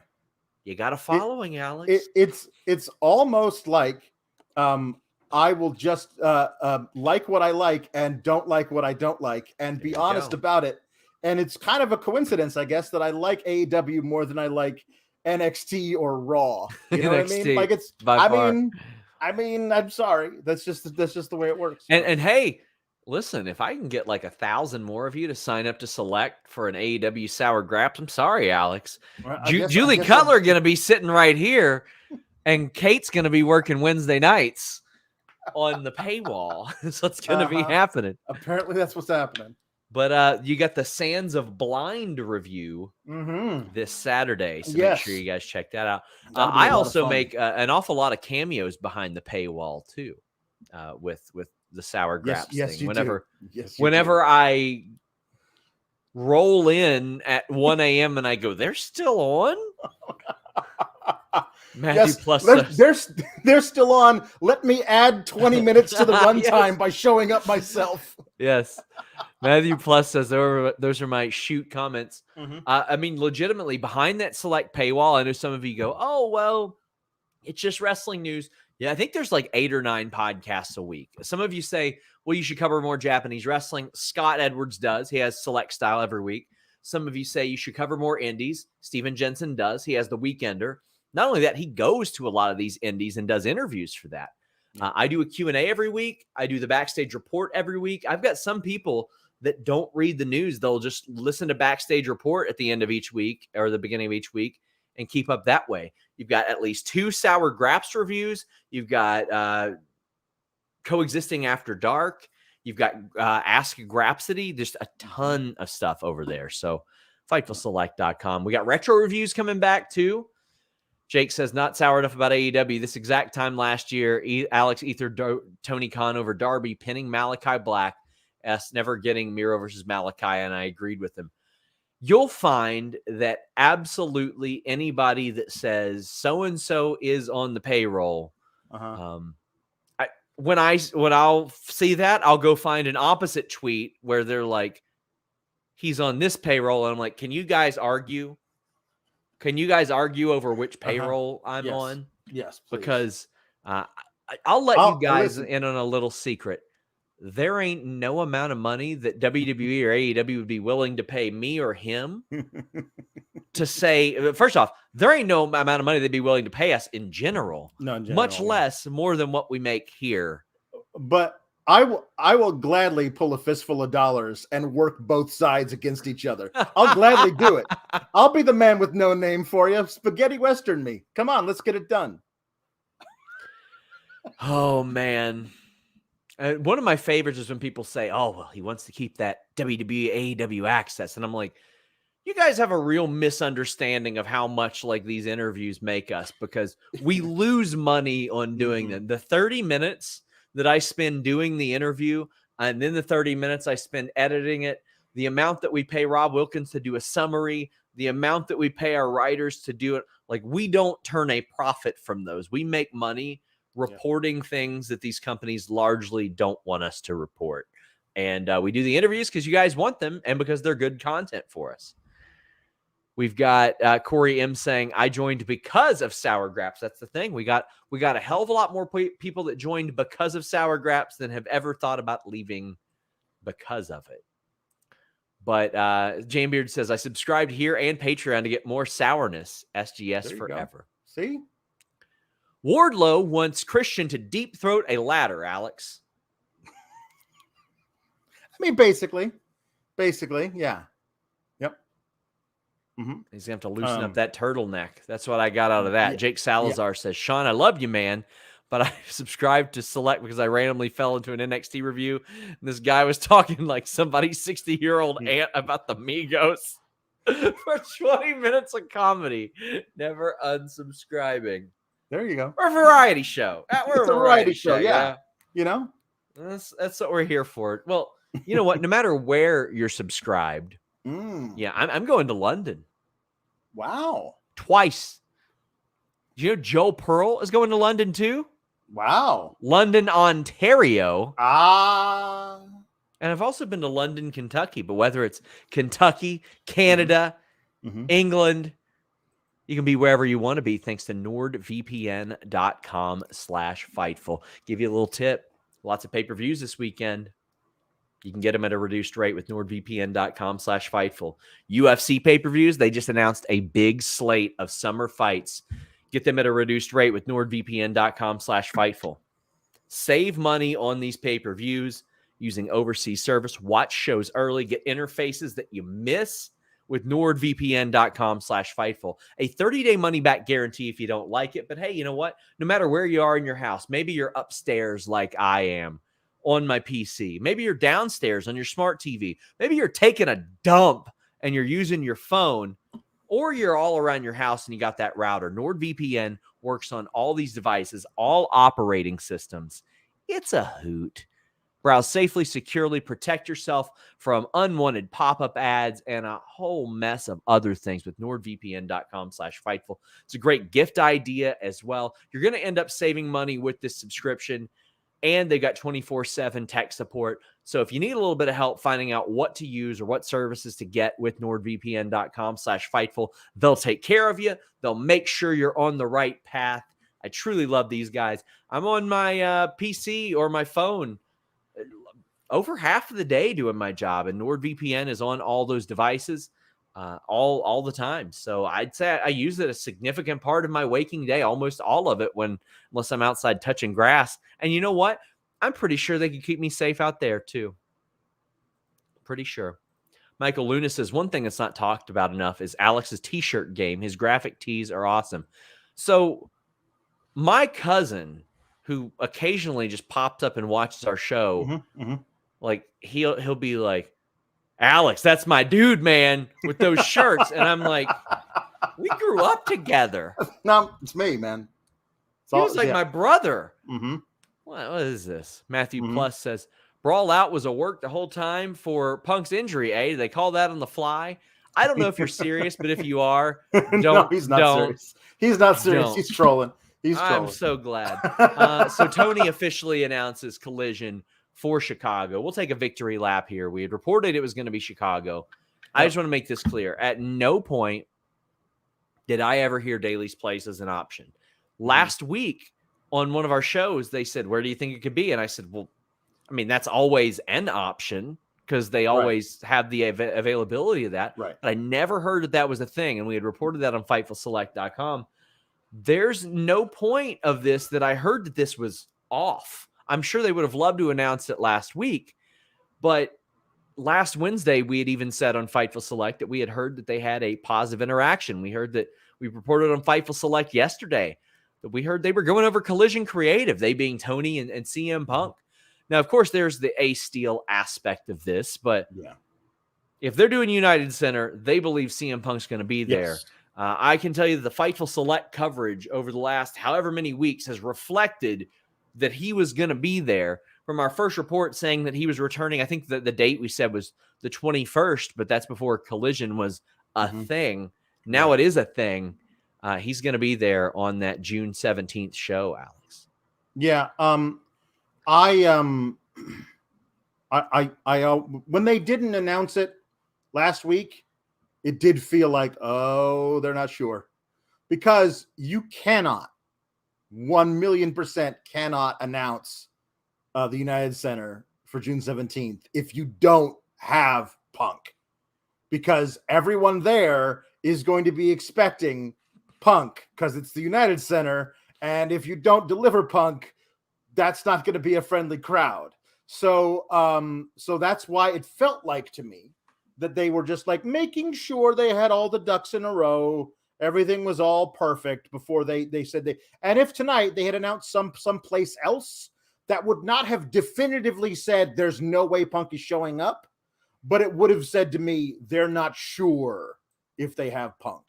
you got a following, Alex. It's almost like I will just like what I like and don't like what I don't like, and be honest about it. And it's kind of a coincidence, I guess, that I like AEW more than I like NXT or Raw. You know what I mean? Like it's, I mean, I'm sorry. That's just the way it works. And hey, listen, if I can get like 1,000 more of you to sign up to select for an AEW Sour Graps, I'm sorry, Alex. Well, Julie Cutler going to be sitting right here, and Kate's going to be working Wednesday nights on the paywall. So it's going to be happening. Apparently, that's what's happening. But you got the Sands of Blind review this Saturday, so make sure you guys check that out. I also make an awful lot of cameos behind the paywall too, with the Sour Graps thing. Whenever I roll in at 1 a.m. and I go, they're still on. Matthew Plus they're still on. Let me add 20 minutes to the runtime by showing up myself. Yes. Matthew Plus says those are my shoot comments. I mean, legitimately, behind that select paywall, I know some of you go, oh, well, it's just wrestling news. Yeah, I think there's like 8 or 9 podcasts a week. Some of you say, well, you should cover more Japanese wrestling. Scott Edwards does. He has Select Style every week. Some of you say you should cover more indies. Steven Jensen does. He has The Weekender. Not only that, he goes to a lot of these indies and does interviews for that. I do a Q&A every week. I do the Backstage Report every week. I've got some people that don't read the news. They'll just listen to Backstage Report at the end of each week or the beginning of each week and keep up that way. You've got at least 2 Sour Graps reviews. You've got Coexisting After Dark. You've got Ask Grapsity. Just a ton of stuff over there. So FightfulSelect.com. We got retro reviews coming back too. Jake says, not sour enough about AEW. This exact time last year, Alex ethered Tony Khan over Darby, pinning Malachi Black, never getting Miro versus Malachi, and I agreed with him. You'll find that absolutely anybody that says so-and-so is on the payroll When I'll see that, I'll go find an opposite tweet where they're like, he's on this payroll. And I'm like, can you guys argue? Can you guys argue over which payroll I'm on? Yes, please. Because I'll let you guys in on a little secret. There ain't no amount of money that WWE or AEW would be willing to pay me or him to say, first off, there ain't no amount of money they'd be willing to pay us in general, much less more than what we make here. But I will gladly pull a fistful of dollars and work both sides against each other. I'll gladly do it. I'll be the man with no name for you. Spaghetti Western me. Come on, let's get it done. Oh, man. One of my favorites is when people say, oh, well, he wants to keep that WWE, AEW access. And I'm like, you guys have a real misunderstanding of how much like these interviews make us, because we lose money on doing them. The 30 minutes that I spend doing the interview, and then the 30 minutes I spend editing it, the amount that we pay Rob Wilkins to do a summary, the amount that we pay our writers to do it, like we don't turn a profit from those. We make money reporting things that these companies largely don't want us to report. And we do the interviews because you guys want them and because they're good content for us. We've got Corey M saying, I joined because of Sour Graps. That's the thing. We got a hell of a lot more people that joined because of Sour Graps than have ever thought about leaving because of it. But Jane Beard says, I subscribed here and Patreon to get more sourness. SGS forever. Go. See? Wardlow wants Christian to deep throat a ladder, Alex. I mean, basically, yeah. Yep. Mm-hmm. He's going to have to loosen up that turtleneck. That's what I got out of that. Yeah. Jake Salazar says, Sean, I love you, man, but I subscribed to Select because I randomly fell into an NXT review. And this guy was talking like somebody's 60-year-old aunt about the Migos for 20 minutes of comedy. Never unsubscribing. There you go. We're a variety show. We're a variety show. Yeah. You know, that's what we're here for. Well, you know what? No matter where you're subscribed, I'm going to London. Wow. Twice. Do you know Joe Pearl is going to London too? Wow. London, Ontario. And I've also been to London, Kentucky. But whether it's Kentucky, Canada, England, you can be wherever you want to be thanks to nordvpn.com/Fightful. Give you a little tip. Lots of pay-per-views this weekend. You can get them at a reduced rate with nordvpn.com/Fightful. UFC pay-per-views, they just announced a big slate of summer fights. Get them at a reduced rate with nordvpn.com/Fightful. Save money on these pay-per-views using overseas service. Watch shows early. Get interfaces that you miss with nordvpn.com/Fightful. A 30-day money-back guarantee if you don't like it. But hey, you know what? No matter where you are in your house, maybe you're upstairs like I am on my PC. Maybe you're downstairs on your smart TV. Maybe you're taking a dump and you're using your phone, or you're all around your house and you got that router. NordVPN works on all these devices, all operating systems. It's a hoot. Browse safely, securely, protect yourself from unwanted pop-up ads and a whole mess of other things with nordvpn.com/Fightful. It's a great gift idea as well. You're going to end up saving money with this subscription, and they've got 24/7 tech support. So if you need a little bit of help finding out what to use or what services to get with nordvpn.com/Fightful, they'll take care of you. They'll make sure you're on the right path. I truly love these guys. I'm on my PC or my phone over half of the day doing my job, and NordVPN is on all those devices all the time. So I'd say I use it a significant part of my waking day, almost all of it, unless I'm outside touching grass. And you know what? I'm pretty sure they can keep me safe out there too. Pretty sure. Michael Luna says, one thing that's not talked about enough is Alex's t-shirt game. His graphic tees are awesome. So my cousin, who occasionally just pops up and watches our show, like he'll be like, Alex, that's my dude, man, with those shirts. And I'm like, we grew up together. No, it's me, man. He was like my brother. What is this? Matthew Plus says, Brawl Out was a work the whole time for Punk's injury, eh? Do they call that on the fly? I don't know if you're serious, but if you are, don't. No, he's not serious. He's not serious. Don't. He's trolling. He's I'm trolling. so glad. So Tony officially announces Collision for Chicago. We'll take a victory lap here. We had reported it was going to be Chicago. I just want to make this clear. At no point did I ever hear Daly's Place as an option. Last week on one of our shows, they said, where do you think it could be? And I said, well, I mean, that's always an option because they always have the availability of that. Right. But I never heard that was a thing. And we had reported that on FightfulSelect.com. There's no point of this that I heard that this was off. I'm sure they would have loved to announce it last week, but last Wednesday we had even said on Fightful Select that we had heard that they had a positive interaction. We heard that we reported on Fightful Select yesterday that we heard they were going over Collision Creative, they being Tony and CM Punk. Now, of course, there's the Ace Steel aspect of this, but if they're doing United Center, they believe CM Punk's going to be there. Yes. I can tell you that the Fightful Select coverage over the last however many weeks has reflected that he was going to be there. From our first report saying that he was returning, I think the date we said was the 21st, but that's before Collision was a thing. Now it is a thing. He's going to be there on that June 17th show, Alex. Yeah. When they didn't announce it last week, it did feel like, oh, they're not sure, because you cannot 1,000,000% cannot announce the United Center for June 17th if you don't have Punk, because everyone there is going to be expecting Punk because it's the United Center. And if you don't deliver Punk, that's not going to be a friendly crowd. So that's why it felt like to me that they were just like making sure they had all the ducks in a row. Everything was all perfect before they said they. And if tonight they had announced someplace else, that would not have definitively said there's no way Punk is showing up, but it would have said to me they're not sure if they have Punk.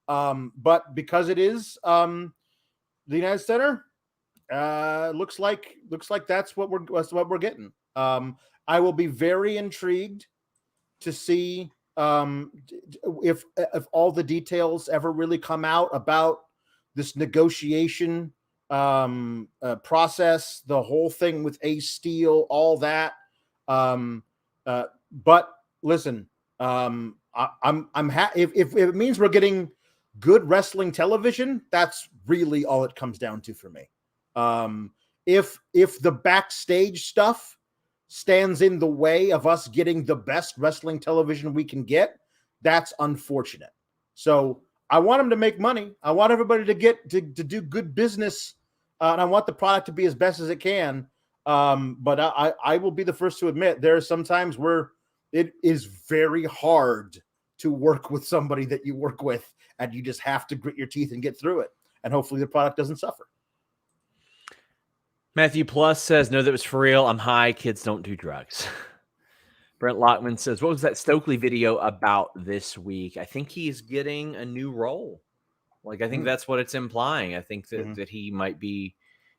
But because it is the United Center, looks like that's what we're getting. I will be very intrigued to see if all the details ever really come out about this negotiation process, the whole thing with Ace Steel, all that. But listen, I'm if it means we're getting good wrestling television, that's really all it comes down to for me. If the backstage stuff stands in the way of us getting the best wrestling television we can get, that's unfortunate. So I want them to make money. I want everybody to get to do good business, and I want the product to be as best as it can. But I will be the first to admit there are some times where it is very hard to work with somebody that you work with, and you just have to grit your teeth and get through it. And hopefully the product doesn't suffer. Matthew Plus says, no, that was for real. I'm high. Kids don't do drugs. Brent Lockman says, what was that Stokely video about this week? I think he's getting a new role. Like, I think that's what it's implying. I think that he might be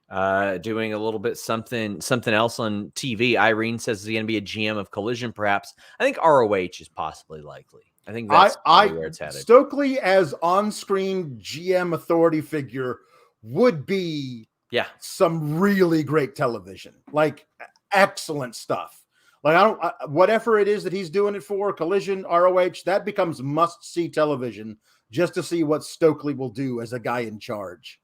doing a little bit something else on TV. Irene says, is he going to be a GM of Collision, perhaps? I think ROH is possibly likely. I think that's where it's headed. Stokely as on-screen GM authority figure would be some really great television, like excellent stuff. Like whatever it is that he's doing it for, Collision, ROH, that becomes must-see television just to see what Stokely will do as a guy in charge.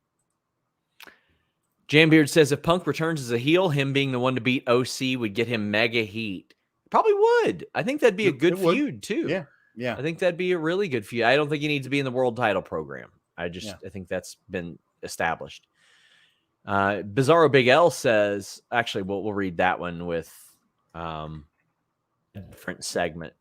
Jambeard says, if Punk returns as a heel, him being the one to beat OC would get him mega heat. Probably would. I think that'd be a good feud too. Yeah. I think that'd be a really good feud. I don't think he needs to be in the world title program. I think that's been established. Bizarro Big L says, actually, we'll read that one with a different segment.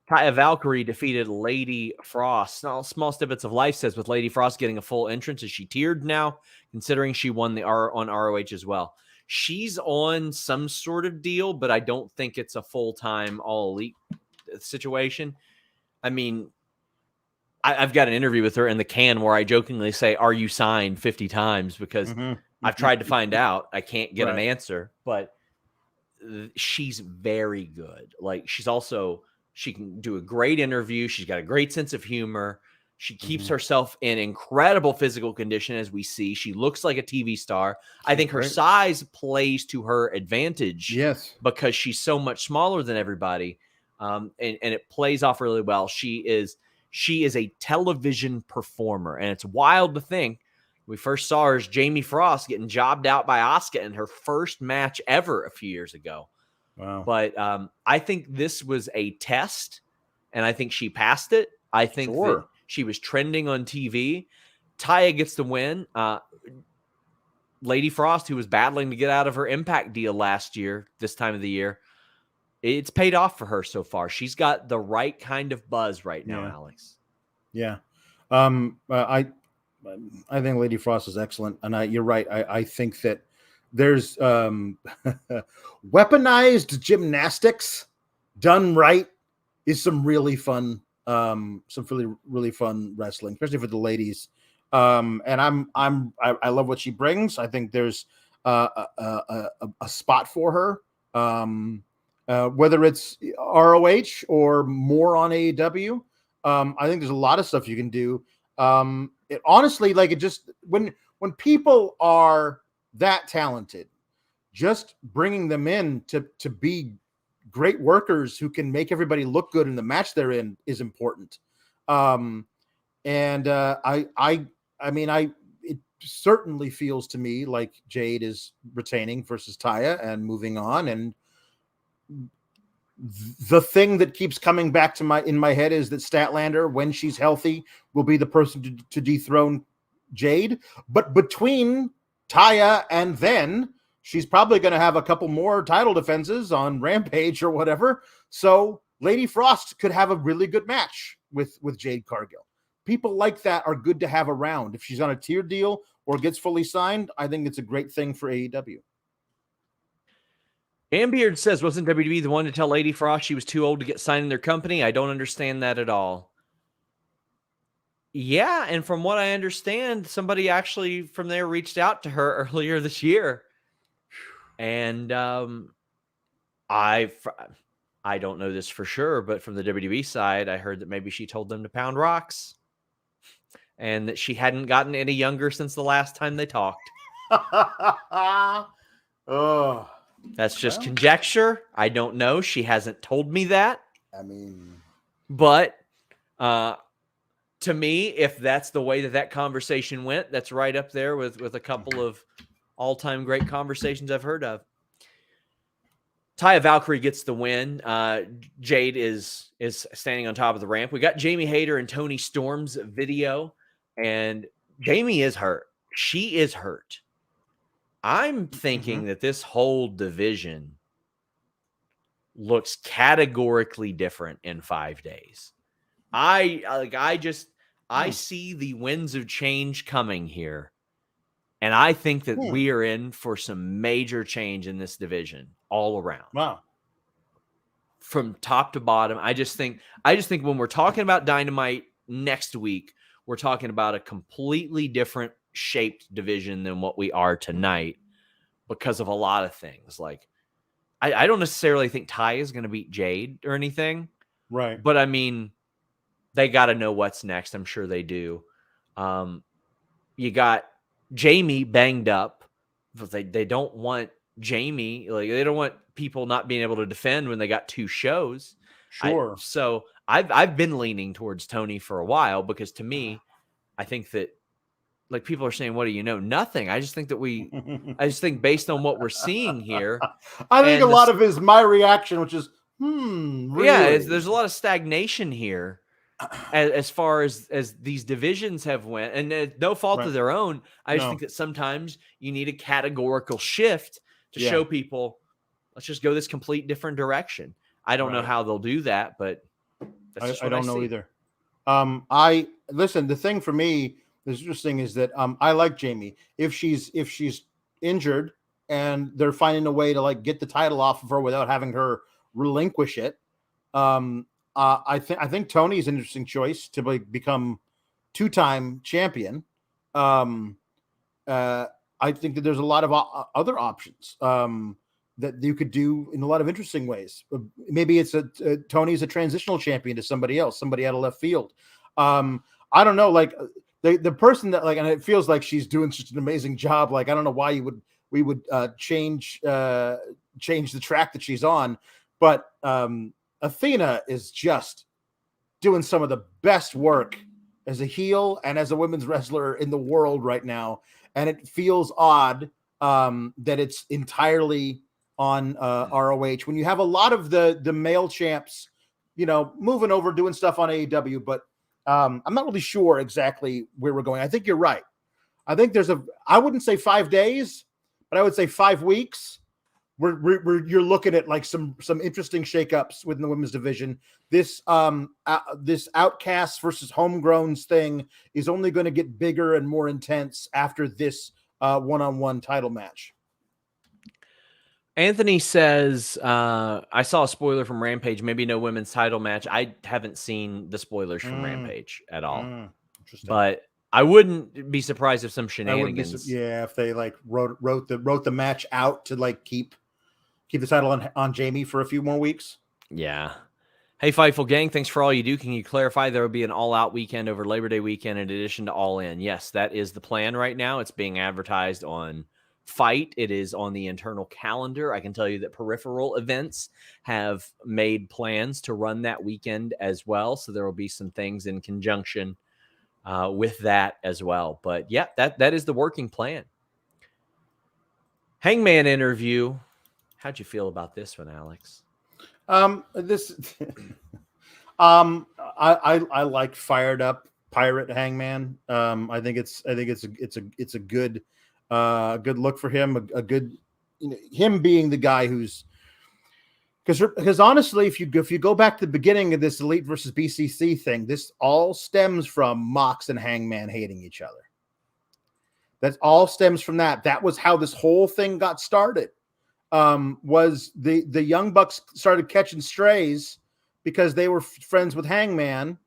Taya Valkyrie defeated Lady Frost. Small Snippets of Life says, with Lady Frost getting a full entrance, is she tiered now, considering she won the on ROH as well? She's on some sort of deal, but I don't think it's a full-time all elite situation. I mean, I've got an interview with her in the can where I jokingly say, are you signed 50 times? Because I've tried to find out. I can't get an answer, but she's very good. Like, she can do a great interview. She's got a great sense of humor. She keeps herself in incredible physical condition, as we see. She looks like a TV star. I think her size plays to her advantage. Yes, because she's so much smaller than everybody, and it plays off really well. She is a television performer, and it's wild to think we first saw her as Jamie Frost getting jobbed out by Asuka in her first match ever a few years ago. wow. But I think this was a test, and I think she passed it. I think that she was trending on TV. Taya gets the win. Lady Frost, who was battling to get out of her Impact deal last year, this time of the year, it's paid off for her so far. She's got the right kind of buzz right now, Alex. Yeah. I think Lady Frost is excellent. And you're right. I think that there's weaponized gymnastics done right is some really fun, really fun wrestling, especially for the ladies. And I love what she brings. I think there's a spot for her, whether it's ROH or more on AEW. I think there's a lot of stuff you can do. It honestly, like, it just when people are that talented, just bringing them in to be great workers who can make everybody look good in the match they're in is important. It certainly feels to me like Jade is retaining versus Taya and moving on. And the thing that keeps coming back to in my head is that Statlander, when she's healthy, will be the person to dethrone Jade. But between Taya and then, she's probably going to have a couple more title defenses on Rampage or whatever. So Lady Frost could have a really good match with Jade Cargill. People like that are good to have around. If she's on a tier deal or gets fully signed, I think it's a great thing for AEW. Ambeard says, wasn't WWE the one to tell Lady Frost she was too old to get signed in their company? I don't understand that at all. Yeah, and from what I understand, somebody actually from there reached out to her earlier this year. And I don't know this for sure, but from the WWE side, I heard that maybe she told them to pound rocks and that she hadn't gotten any younger since the last time they talked. Oh. That's just conjecture. I don't know. She hasn't told me that. I mean, but to me, if that's the way that conversation went, that's right up there with a couple of all-time great conversations I've heard of. Taya Valkyrie gets the win. Jade is standing on top of the ramp. We got Jamie Hayter and Tony Storm's video, and Jamie is hurt. She is hurt. I'm thinking that this whole division looks categorically different in 5 days. I see the winds of change coming here. And I think that we are in for some major change in this division all around. Wow. From top to bottom. I just think when we're talking about Dynamite next week, we're talking about a completely different shaped division than what we are tonight because of a lot of things. Like, I don't necessarily think Ty is going to beat Jade or anything. Right. But I mean, they got to know what's next. I'm sure they do. You got Jamie banged up. They don't want Jamie, like, they don't want people not being able to defend when they got 2 shows. Sure. So I've been leaning towards Tony for a while because to me, I think that, like, people are saying, what do you know? Nothing. I just think that based on what we're seeing here. I think a lot of it is my reaction, which is, really? Yeah, there's a lot of stagnation here as far as these divisions have went, and no fault of their own. I just think that sometimes you need a categorical shift to show people, let's just go this complete different direction. I don't know how they'll do that, but that's just what I don't know either. Listen, the thing for me that's interesting is that I like Jamie. If she's injured and they're finding a way to, like, get the title off of her without having her relinquish it, I think Tony's an interesting choice to become 2-time champion. I think that there's a lot of other options that you could do in a lot of interesting ways. Maybe it's Tony's a transitional champion to somebody else, somebody out of left field. I don't know, like the person that like, and it feels like she's doing such an amazing job. Like, I don't know why we would change the track that she's on, but Athena is just doing some of the best work as a heel and as a women's wrestler in the world right now. And it feels odd that it's entirely on ROH when you have a lot of the male champs, moving over, doing stuff on AEW, but I'm not really sure exactly where we're going. I think you're right. I think I wouldn't say 5 days, but I would say 5 weeks. You're looking at like some interesting shakeups within the women's division. This Outcasts versus Homegrowns thing is only going to get bigger and more intense after this one-on-one title match. Anthony says, I saw a spoiler from Rampage, maybe no women's title match. I haven't seen the spoilers from Rampage at all. Interesting. But I wouldn't be surprised if some shenanigans. If they like wrote the match out to like keep the title on Jamie for a few more weeks. Yeah. Hey, Fightful Gang, thanks for all you do. Can you clarify there will be an all-out weekend over Labor Day weekend in addition to All In? Yes, that is the plan right now. It's being advertised on Fight. It is on the internal calendar. I can tell you that Peripheral Events have made plans to run that weekend as well. So there will be some things in conjunction with that as well. But yeah, that is the working plan. Hangman interview. How'd you feel about this one, Alex? I like fired up Pirate Hangman. I think it's a good look for him. A good, him being the guy who's because honestly, if you go back to the beginning of this Elite versus BCC thing, this all stems from Mox and Hangman hating each other. That all stems from that. That was how this whole thing got started. Was the Young Bucks started catching strays because they were friends with Hangman.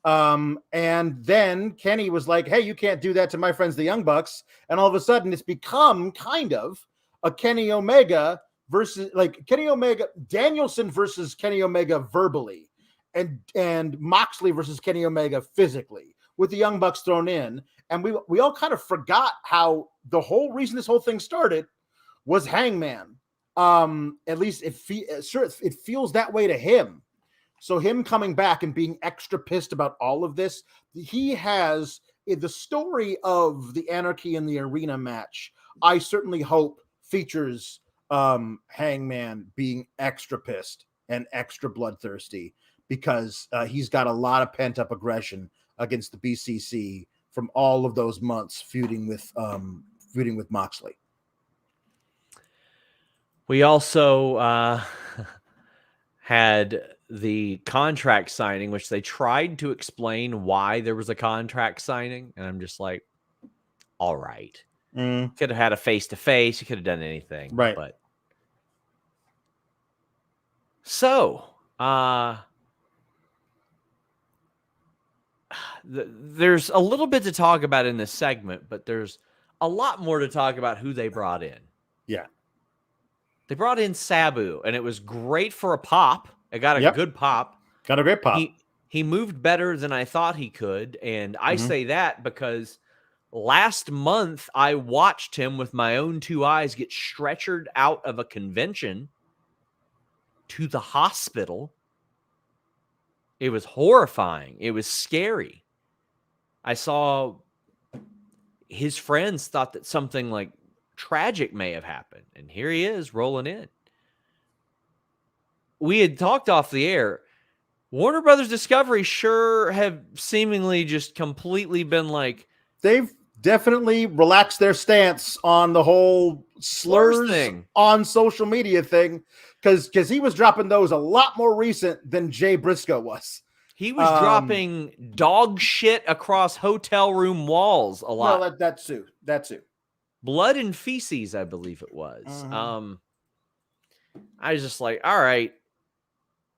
And then Kenny was like, hey, you can't do that to my friends, the Young Bucks. And all of a sudden it's become kind of a Kenny Omega versus like Kenny Omega, Danielson versus Kenny Omega verbally and Moxley versus Kenny Omega physically with the Young Bucks thrown in. And we all kind of forgot how the whole reason this whole thing started was Hangman. At least it feels that way to him. So him coming back and being extra pissed about all of this, he has the story of the Anarchy in the Arena match. I certainly hope features Hangman being extra pissed and extra bloodthirsty because he's got a lot of pent up aggression against the BCC from all of those months feuding with Moxley. We also had the contract signing, which they tried to explain why there was a contract signing. And I'm just like, all right. Could have had a face-to-face. You could have done anything. Right. But so, there's a little bit to talk about in this segment, but there's a lot more to talk about who they brought in. Yeah. They brought in Sabu, and it was great for a pop. It got a good pop. Got a great pop. He moved better than I thought he could, and I say that because last month I watched him with my own two eyes get stretchered out of a convention to the hospital. It was horrifying. It was scary. I saw his friends thought that something like tragic may have happened, and here he is rolling in. We had talked off the air. Warner Brothers Discovery sure have seemingly just completely been like, they've definitely relaxed their stance on the whole slurs thing on social media thing because he was dropping those a lot more recent than Jay Briscoe was. He was dropping dog shit across hotel room walls a lot. No, that's too. Blood and feces, I believe it was. I was just like, all right,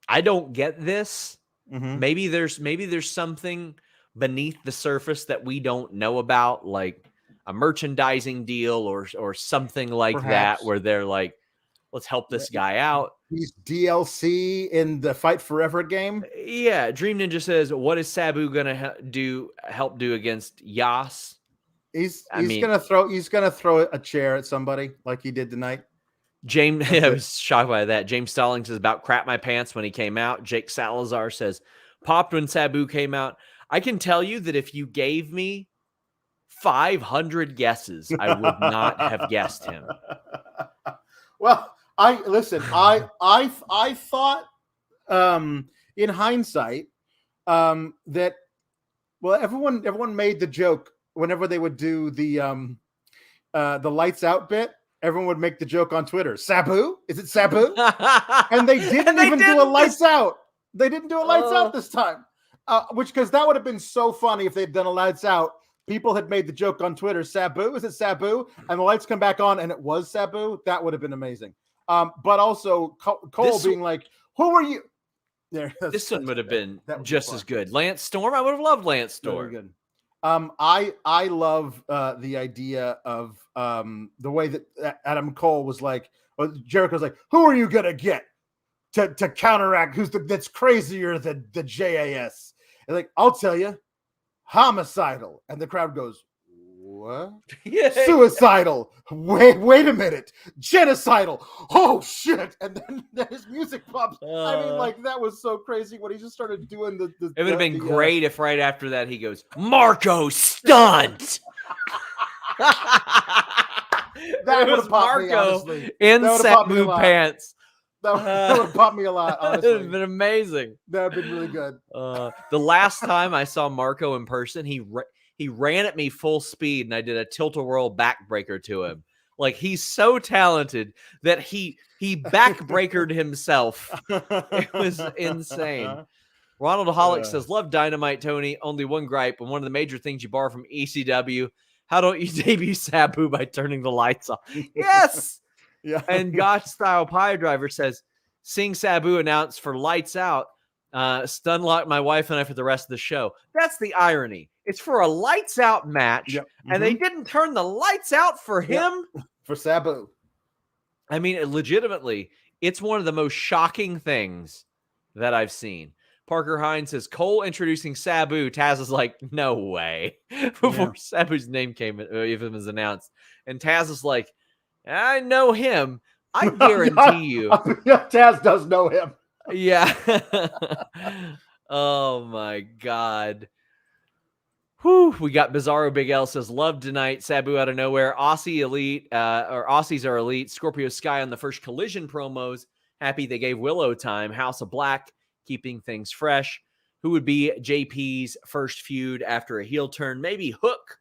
I don't get this. Maybe there's something beneath the surface that we don't know about, like a merchandising deal or something like Perhaps. that, where they're like, Let's help this guy out. He's DLC in the Fight Forever game. Yeah, Dream Ninja says, "What is Sabu gonna help do against Yas?" He's gonna throw a chair at somebody like he did tonight. James, I was shocked by that. James Stallings says about crap my pants when he came out. Jake Salazar says popped when Sabu came out. I can tell you that if you gave me 500 guesses, I would not have guessed him. Well, I thought in hindsight that everyone made the joke whenever they would do the lights out bit. Everyone would make the joke on Twitter. Sabu? Is it Sabu? And they didn't do a lights out. They didn't do a lights out this time. Because that would have been so funny if they'd done a lights out. People had made the joke on Twitter, Sabu? Is it Sabu? And the lights come back on and it was Sabu. That would have been amazing. But also Cole being like, who are you? This one would have been just as good. Lance Storm? I would have loved Lance Storm. Very good. I love the idea of the way that Adam Cole was like, or Jericho's like, who are you gonna get to counteract that's crazier than the JAS? And like, I'll tell you, homicidal. And the crowd goes, what? Yeah. Suicidal. Wait a minute. Genocidal. Oh shit. And then his music pops. I mean, like, that was so crazy when he just started doing the it would have been great if right after that he goes, Marco stunt. That would have popped me, honestly. In Sabu pants. That would have popped me a lot, honestly. It would have been amazing. That would have been really good. The last time I saw Marco in person, he ran at me full speed, and I did a tilt-a-whirl backbreaker to him. Like, he's so talented that he backbreakered himself. It was insane. Ronald Hollick says, love Dynamite, Tony. Only one gripe, and one of the major things you borrow from ECW. How don't you debut Sabu by turning the lights off? Yes! Yeah. And Gotch Style Pie Driver says, seeing Sabu announced for Lights Out, stun locked my wife and I for the rest of the show. That's the irony. It's for a lights out match, and they didn't turn the lights out for him. For Sabu. I mean, legitimately, it's one of the most shocking things that I've seen. Parker Hines says, Cole introducing Sabu. Taz is like, no way. Before Sabu's name even was announced. And Taz is like, I know him. I guarantee you. Taz does know him. Yeah. Oh, my God. Whew, we got Bizarro Big L says, love tonight. Sabu out of nowhere. Aussie elite, or Aussies are elite. Scorpio Sky on the first Collision promos. Happy they gave Willow time. House of Black, keeping things fresh. Who would be JP's first feud after a heel turn? Maybe Hook.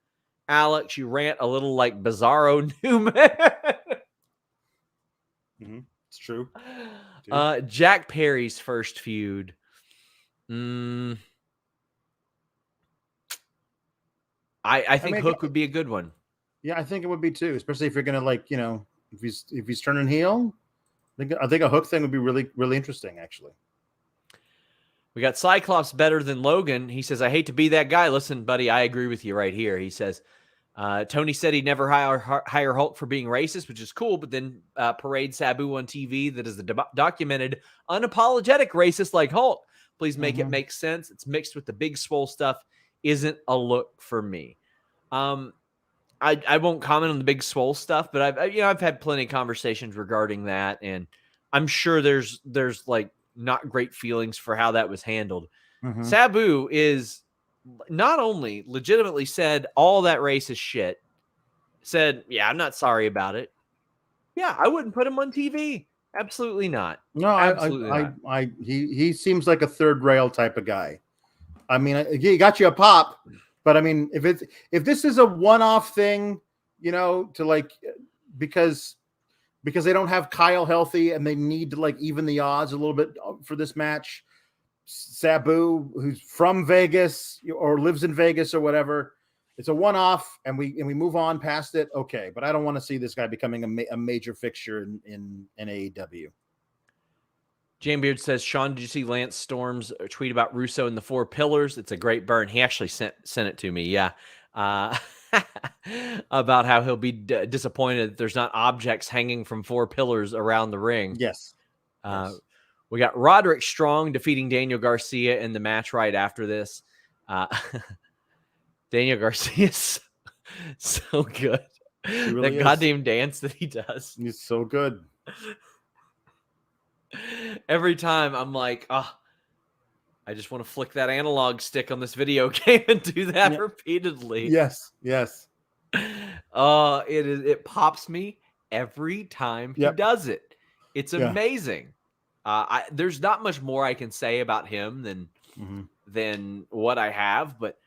Alex, you rant a little like Bizarro Newman. It's true. Jack Perry's first feud. I think Hook would be a good one. Yeah, I think it would be too, especially if you're gonna, like, you know, if he's turning heel. I think a Hook thing would be really, really interesting, actually. We got Cyclops better than Logan. He says, I hate to be that guy. Listen, buddy, I agree with you right here. He says, Tony said he'd never hire Hulk for being racist, which is cool, but then parade Sabu on TV that is the documented, unapologetic racist like Hulk. Please make it make sense. It's mixed with the big swole stuff. Isn't a look for me. I won't comment on the big swole stuff, but I've had plenty of conversations regarding that, and I'm sure there's like not great feelings for how that was handled. Sabu is not only legitimately said all that racist shit, said, yeah, I'm not sorry about it. Yeah, I wouldn't put him on TV. Absolutely not. No, absolutely not. He seems like a third rail type of guy. I mean, he got you a pop, but I mean, if this is a one-off thing, you know, to like, because they don't have Kyle healthy and they need to like even the odds a little bit for this match. Sabu, who's from Vegas or lives in Vegas or whatever, it's a one-off, and we move on past it. Okay, but I don't want to see this guy becoming a major fixture in AEW. Jane Beard says, Sean, did you see Lance Storm's tweet about Russo and the 4 pillars? It's a great burn. He actually sent it to me. Yeah. about how he'll be disappointed that there's not objects hanging from 4 pillars around the ring. Yes. We got Roderick Strong defeating Daniel Garcia in the match right after this. Daniel Garcia is so good. Really That goddamn dance that he does. He's so good. Every time I'm like, I just want to flick that analog stick on this video game and do that repeatedly. Yes. It pops me every time he does it. It's amazing. There's not much more I can say about him than what I have, but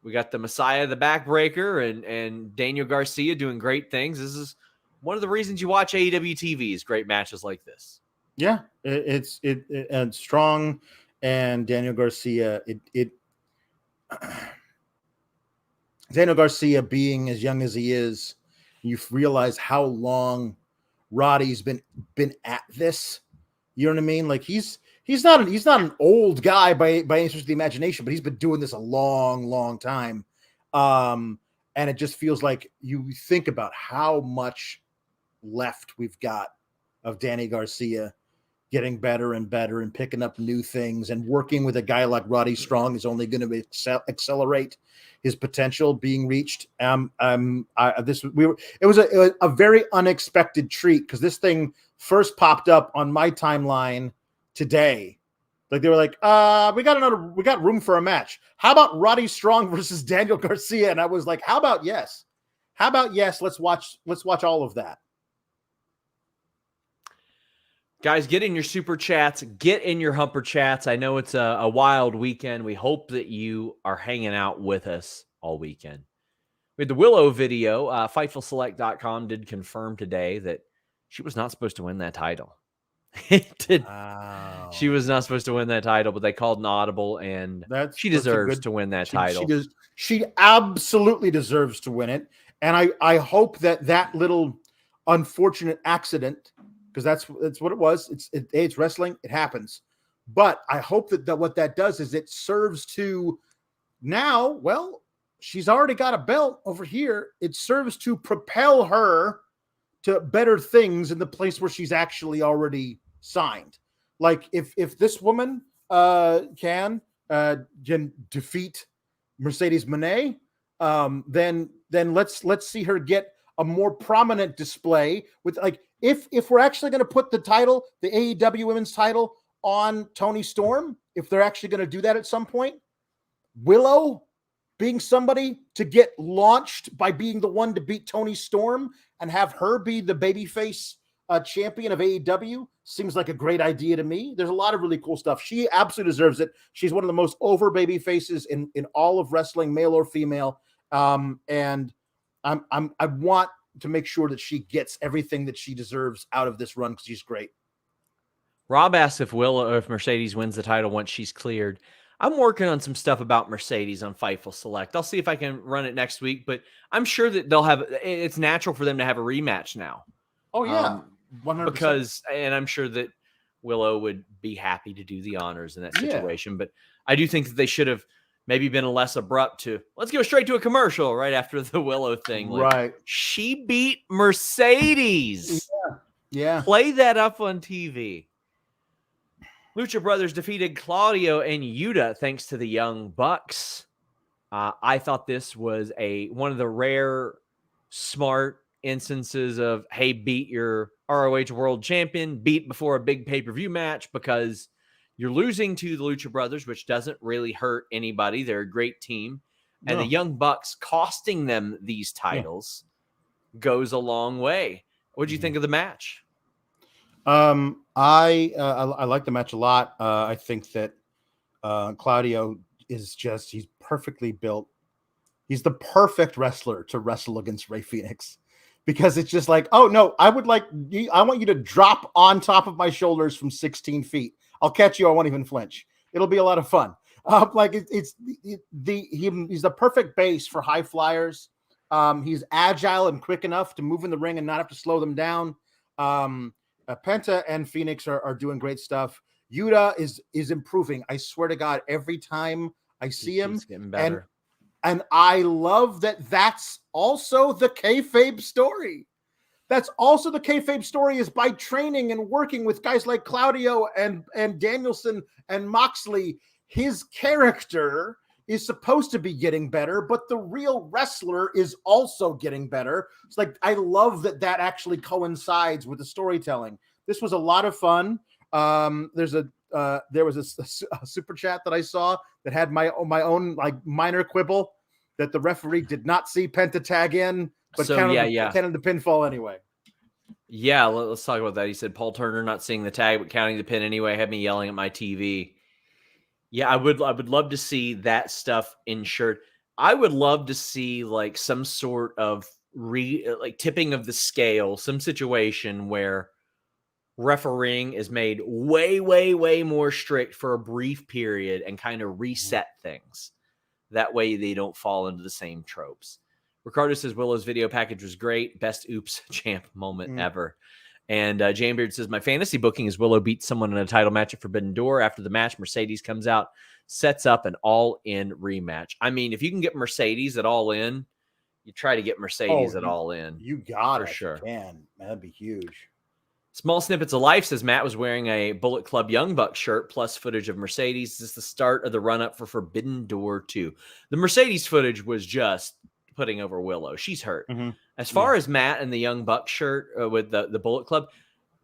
we got the Messiah, the Backbreaker, and Daniel Garcia doing great things. This is one of the reasons you watch AEW TV is great matches like this. Yeah, it's and Strong and Daniel Garcia. Daniel Garcia being as young as he is, you realize how long Roddy's been at this. You know what I mean? Like he's not an old guy by any stretch of the imagination, but he's been doing this a long time. And it just feels like you think about how much left we've got of Danny Garcia getting better and better and picking up new things, and working with a guy like Roddy Strong is only going to accelerate his potential being reached. It was a very unexpected treat, because this thing first popped up on my timeline today. Like they were like, we got room for a match. How about Roddy Strong versus Daniel Garcia? And I was like, how about yes? Let's watch all of that. Guys, get in your super chats, get in your humper chats. I know it's a wild weekend. We hope that you are hanging out with us all weekend. With the Willow video, FightfulSelect.com did confirm today that she was not supposed to win that title. Wow. She was not supposed to win that title, but they called an audible, and she deserves to win that title. She absolutely deserves to win it. And I hope that little unfortunate accident, because that's what it was. It's wrestling. It happens. But I hope that what that does is it serves to now, well, she's already got a belt over here. It serves to propel her to better things in the place where she's actually already signed. Like if this woman can defeat Mercedes Moné, then let's see her get a more prominent display with, like, if we're actually going to put the AEW Women's title on Toni Storm, if they're actually going to do that at some point, Willow being somebody to get launched by being the one to beat Toni Storm and have her be the babyface champion of AEW seems like a great idea to me. There's a lot of really cool stuff. She absolutely deserves it. She's one of the most over baby faces in all of wrestling, male or female. And I want to make sure that she gets everything that she deserves out of this run, because she's great. Rob asks if Mercedes wins the title once she's cleared. I'm working on some stuff about Mercedes on Fightful Select. I'll see if I can run it next week, but I'm sure that it's natural for them to have a rematch now. Oh yeah. 100%. Because I'm sure that Willow would be happy to do the honors in that situation. Yeah. But I do think that they should have maybe been less abrupt to let's go straight to a commercial right after the Willow thing. Like, right. She beat Mercedes. Yeah. Play that up on TV. Lucha Brothers defeated Claudio and Yuta thanks to the Young Bucks. I thought this was one of the rare, smart instances of, hey, beat your ROH World Champion, beat before a big pay-per-view match, because you're losing to the Lucha Brothers, which doesn't really hurt anybody. They're a great team. And the Young Bucks costing them these titles goes a long way. What did you think of the match? I like the match a lot. I think that Claudio is he's perfectly built. He's the perfect wrestler to wrestle against Rey Fenix, because it's just like, oh no, I want you to drop on top of my shoulders from 16 feet. I'll catch you. I won't even flinch. It'll be a lot of fun. He's the perfect base for high flyers. He's agile and quick enough to move in the ring and not have to slow them down. Penta and Phoenix are doing great stuff. Yuta is improving. I swear to God, every time I see him, getting better. And I love that that's also the kayfabe story. That's also the kayfabe story, is by training and working with guys like Claudio and Danielson and Moxley. His character is supposed to be getting better, but the real wrestler is also getting better. It's like, I love that actually coincides with the storytelling. This was a lot of fun. There was a super chat that I saw that had my own like minor quibble that the referee did not see Penta tag in, but counted the pinfall anyway. Yeah, let's talk about that. He said Paul Turner not seeing the tag but counting the pin anyway had me yelling at my TV. Yeah, I would love to see that stuff ensured. I would love to see like some sort of tipping of the scale, some situation where refereeing is made way, way, way more strict for a brief period and kind of reset things. That way they don't fall into the same tropes. Ricardo says Willow's video package was great. Best oops champ moment ever. And Jane Beard says, my fantasy booking is Willow beats someone in a title match at Forbidden Door. After the match, Mercedes comes out, sets up an all-in rematch. I mean, if you can get Mercedes at all in, you try to get Mercedes at all in. You got for it. sure. You can. That'd be huge. Small Snippets of Life says Matt was wearing a Bullet Club Young Buck shirt plus footage of Mercedes. This is the start of the run-up for Forbidden Door 2. The Mercedes footage was just putting over Willow. She's hurt. As far as Matt and the Young Buck shirt with the Bullet Club,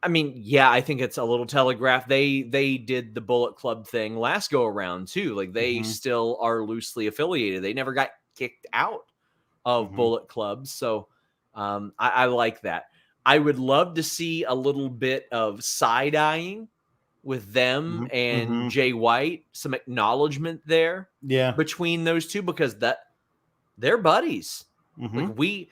I mean, yeah, I think it's a little telegraphed. They did the Bullet Club thing last go around too. Like they still are loosely affiliated. They never got kicked out of Bullet Club. So I like that. I would love to see a little bit of side-eyeing with them and Jay White, some acknowledgement there between those two, because they're buddies. Like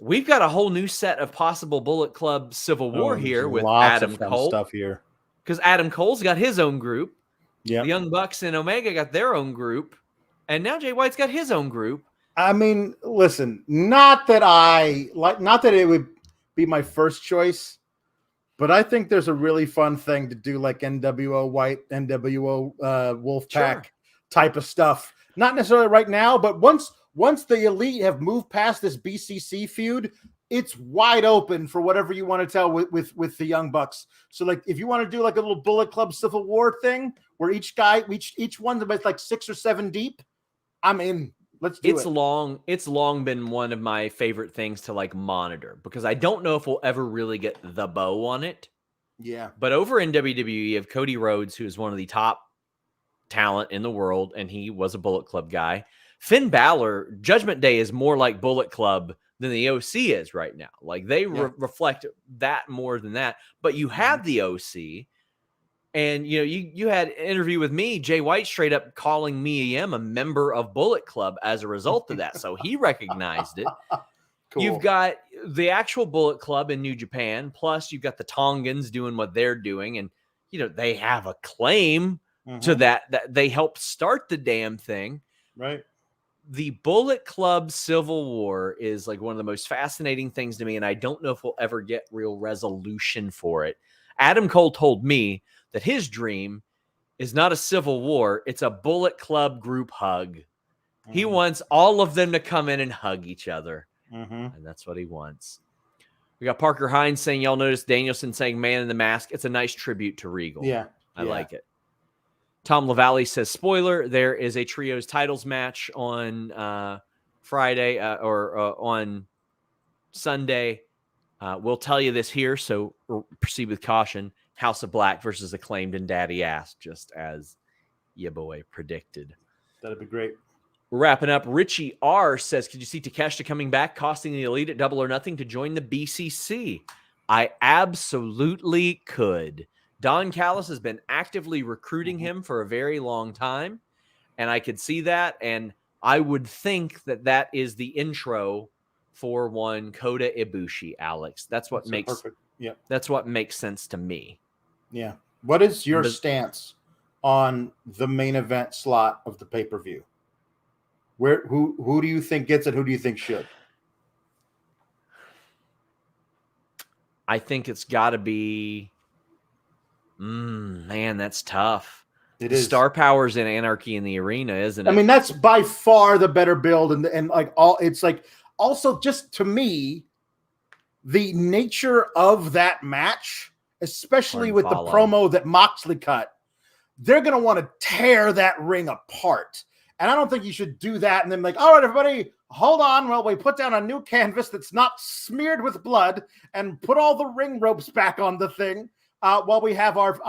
we've got a whole new set of possible Bullet Club Civil War here with Adam Cole stuff here, because Adam Cole's got his own group. The Young Bucks and Omega got their own group, and now Jay White's got his own group. I mean, listen, not that it would be my first choice, but I think there's a really fun thing to do, like NWO White, NWO Wolfpack type of stuff. Not necessarily right now, but once the Elite have moved past this BCC feud, it's wide open for whatever you want to tell with the Young Bucks. So, like, if you want to do like a little Bullet Club Civil War thing where each one's about like 6 or 7 deep, I'm in. Let's do it. It's long been one of my favorite things to like monitor, because I don't know if we'll ever really get the bow on it. Yeah. But over in WWE, you have Cody Rhodes, who is one of the top talent in the world, and he was a Bullet Club guy. Finn Balor, Judgment Day is more like Bullet Club than the OC is right now. Like they reflect that more than that. But you have the OC. And, you know, you had an interview with me, Jay White straight up calling me a member of Bullet Club as a result of that. So he recognized it. Cool. You've got the actual Bullet Club in New Japan, plus you've got the Tongans doing what they're doing. And, you know, they have a claim to that they helped start the damn thing. Right. The Bullet Club Civil War is like one of the most fascinating things to me, and I don't know if we'll ever get real resolution for it. Adam Cole told me that his dream is not a civil war, it's a Bullet Club group hug. He wants all of them to come in and hug each other. And that's what he wants. We got Parker Hines saying, y'all notice Danielson saying man in the mask. It's a nice tribute to Regal. Yeah. I like it. Tom LaValle says, spoiler, there is a trios titles match on Friday or on Sunday. We'll tell you this here, so proceed with caution. House of Black versus Acclaimed and Daddy Ass, just as your boy predicted. That'd be great. We're wrapping up. Richie R says, could you see Takeshita coming back, costing the Elite at Double or Nothing to join the BCC? I absolutely could. Don Callis has been actively recruiting him for a very long time, and I could see that, and I would think that is the intro for one Kota Ibushi, Alex. That's what makes sense to me. Yeah. What is your stance on the main event slot of the pay-per-view? Who do you think gets it? Who do you think should? I think it's got to be. Man, that's tough. It is. Star Power's in Anarchy in the Arena, isn't it? I mean, that's by far the better build, and like all. It's like also just to me, the nature of that match, especially with the promo that Moxley cut, they're gonna want to tear that ring apart. And I don't think you should do that and then like, all right, everybody, hold on while we put down a new canvas that's not smeared with blood and put all the ring ropes back on the thing while we have our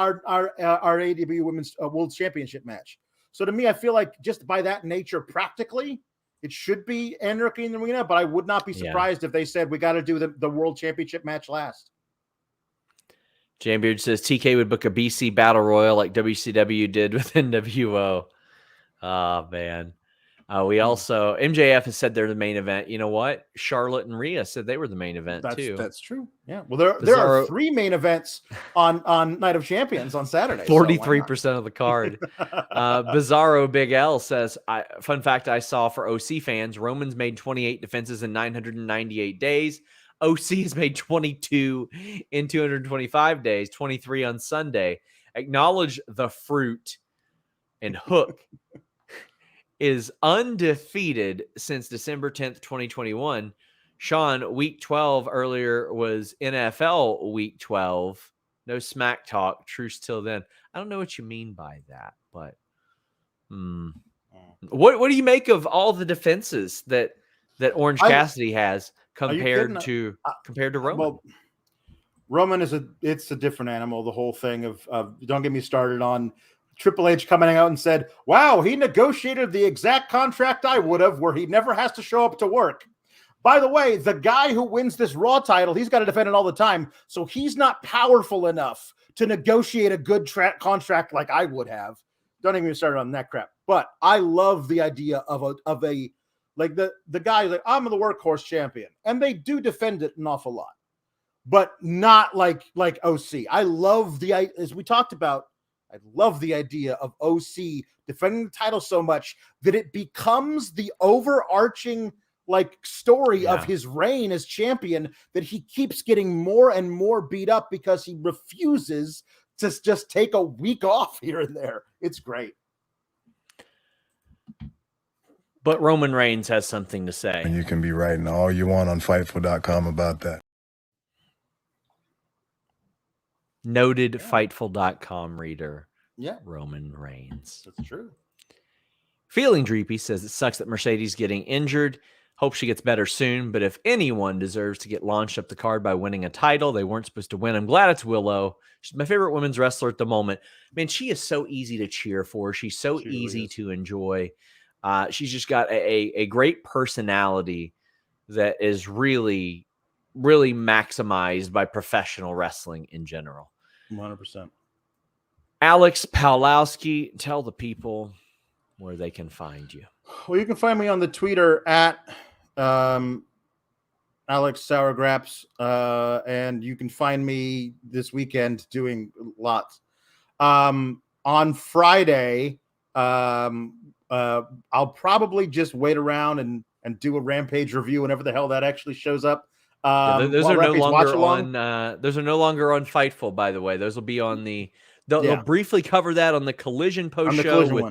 AEW Women's World Championship match. So to me, I feel like just by that nature, practically, it should be Anarchy in the Arena, but I would not be surprised if they said we got to do the World Championship match last. Jambeard says TK would book a BC Battle Royal like WCW did with NWO. Oh, man. We also, MJF has said they're the main event. You know what? Charlotte and Rhea said they were the main event, too. That's true. Yeah. Well, there are 3 main events on Night of Champions on Saturday. 43% of the card. Bizarro Big L says, fun fact I saw for OC fans, Roman's made 28 defenses in 998 days. OC has made 22 in 225 days, 23 on Sunday. Acknowledge the fruit. And Hook is undefeated since December 10th, 2021. Sean, week 12 earlier was NFL week 12. No smack talk. Truce till then. I don't know what you mean by that, but what do you make of all the defenses that Orange Cassidy has compared to Roman? Well, Roman it's a different animal. The whole thing of don't get me started on Triple H coming out and said, wow, he negotiated the exact contract I would have where he never has to show up to work. By the way, the guy who wins this Raw title, he's got to defend it all the time. So he's not powerful enough to negotiate a good contract like I would have. Don't even get started on that crap. But I love the idea of a like the guy, like, I'm the workhorse champion. And they do defend it an awful lot, but not like OC. I love as we talked about, I love the idea of OC defending the title so much that it becomes the overarching story of his reign as champion, that he keeps getting more and more beat up because he refuses to just take a week off here and there. It's great. But Roman Reigns has something to say. And you can be writing all you want on Fightful.com about that. Noted Fightful.com reader, Roman Reigns. That's true. Feeling Dreepy says it sucks that Mercedes getting injured. Hope she gets better soon. But if anyone deserves to get launched up the card by winning a title, they weren't supposed to win. I'm glad it's Willow. She's my favorite women's wrestler at the moment. Man, she is so easy to cheer for. She's so easy to enjoy. She's just got a great personality that is really, really maximized by professional wrestling in general. 100%. Alex Pawlowski, tell the people where they can find you. Well, you can find me on the Twitter at Alex Sourgraps, and you can find me this weekend doing lots. On Friday, I'll probably just wait around and do a Rampage review whenever the hell that actually shows up. Those are no longer on. Those are no longer on Fightful, by the way. Those will be on the. They'll briefly cover that on the Collision post show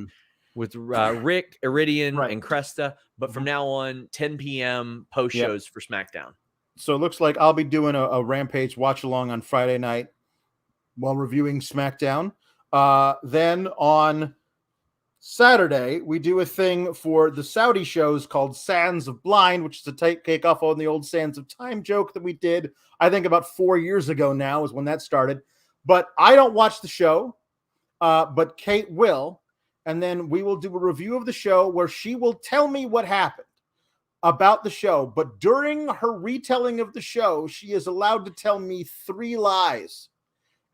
with Rick, Iridian, and Cresta. But from now on, 10 p.m. post shows for SmackDown. So it looks like I'll be doing a Rampage watch along on Friday night while reviewing SmackDown. Then on Saturday, we do a thing for the Saudi shows called Sands of Blind, which is a take off on the old Sands of Time joke that we did, I think about 4 years ago now is when that started. But I don't watch the show, but Kate will. And then we will do a review of the show where she will tell me what happened about the show. But during her retelling of the show, she is allowed to tell me 3 lies.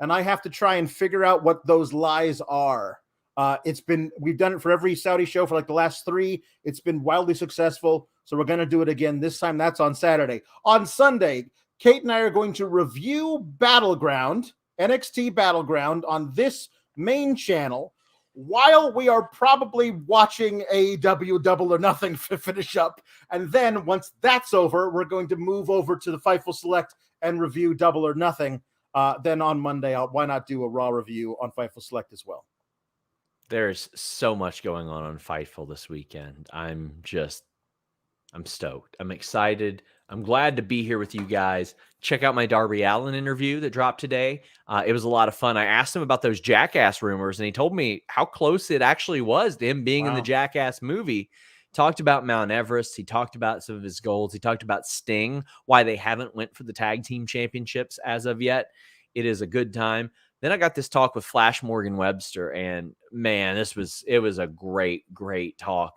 And I have to try and figure out what those lies are. We've done it for every Saudi show for like the last 3. It's been wildly successful. So we're going to do it again. This time that's on Saturday. On Sunday, Kate and I are going to review Battleground, NXT Battleground on this main channel while we are probably watching AEW Double or Nothing to finish up. And then once that's over, we're going to move over to the Fightful Select and review Double or Nothing. Then on Monday, why not do a Raw review on Fightful Select as well? There's so much going on Fightful this weekend. I'm stoked. I'm excited. I'm glad to be here with you guys. Check out my Darby Allin interview that dropped today. It was a lot of fun. I asked him about those Jackass rumors, and he told me how close it actually was to him being in the Jackass movie. Talked about Mount Everest. He talked about some of his goals. He talked about Sting, why they haven't went for the tag team championships as of yet. It is a good time. Then I got this talk with Flash Morgan Webster, and man, it was a great talk.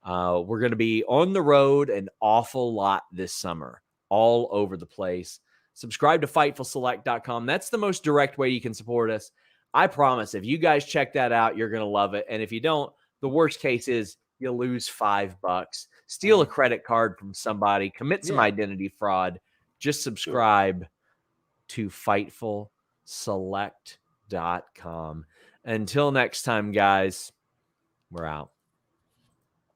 We're going to be on the road an awful lot this summer, all over the place. Subscribe to FightfulSelect.com. That's the most direct way you can support us. I promise, if you guys check that out, you're going to love it. And if you don't, the worst case is you lose $5. Steal a credit card from somebody, commit some identity fraud. Just subscribe to FightfulSelect.com. Until next time, guys, we're out.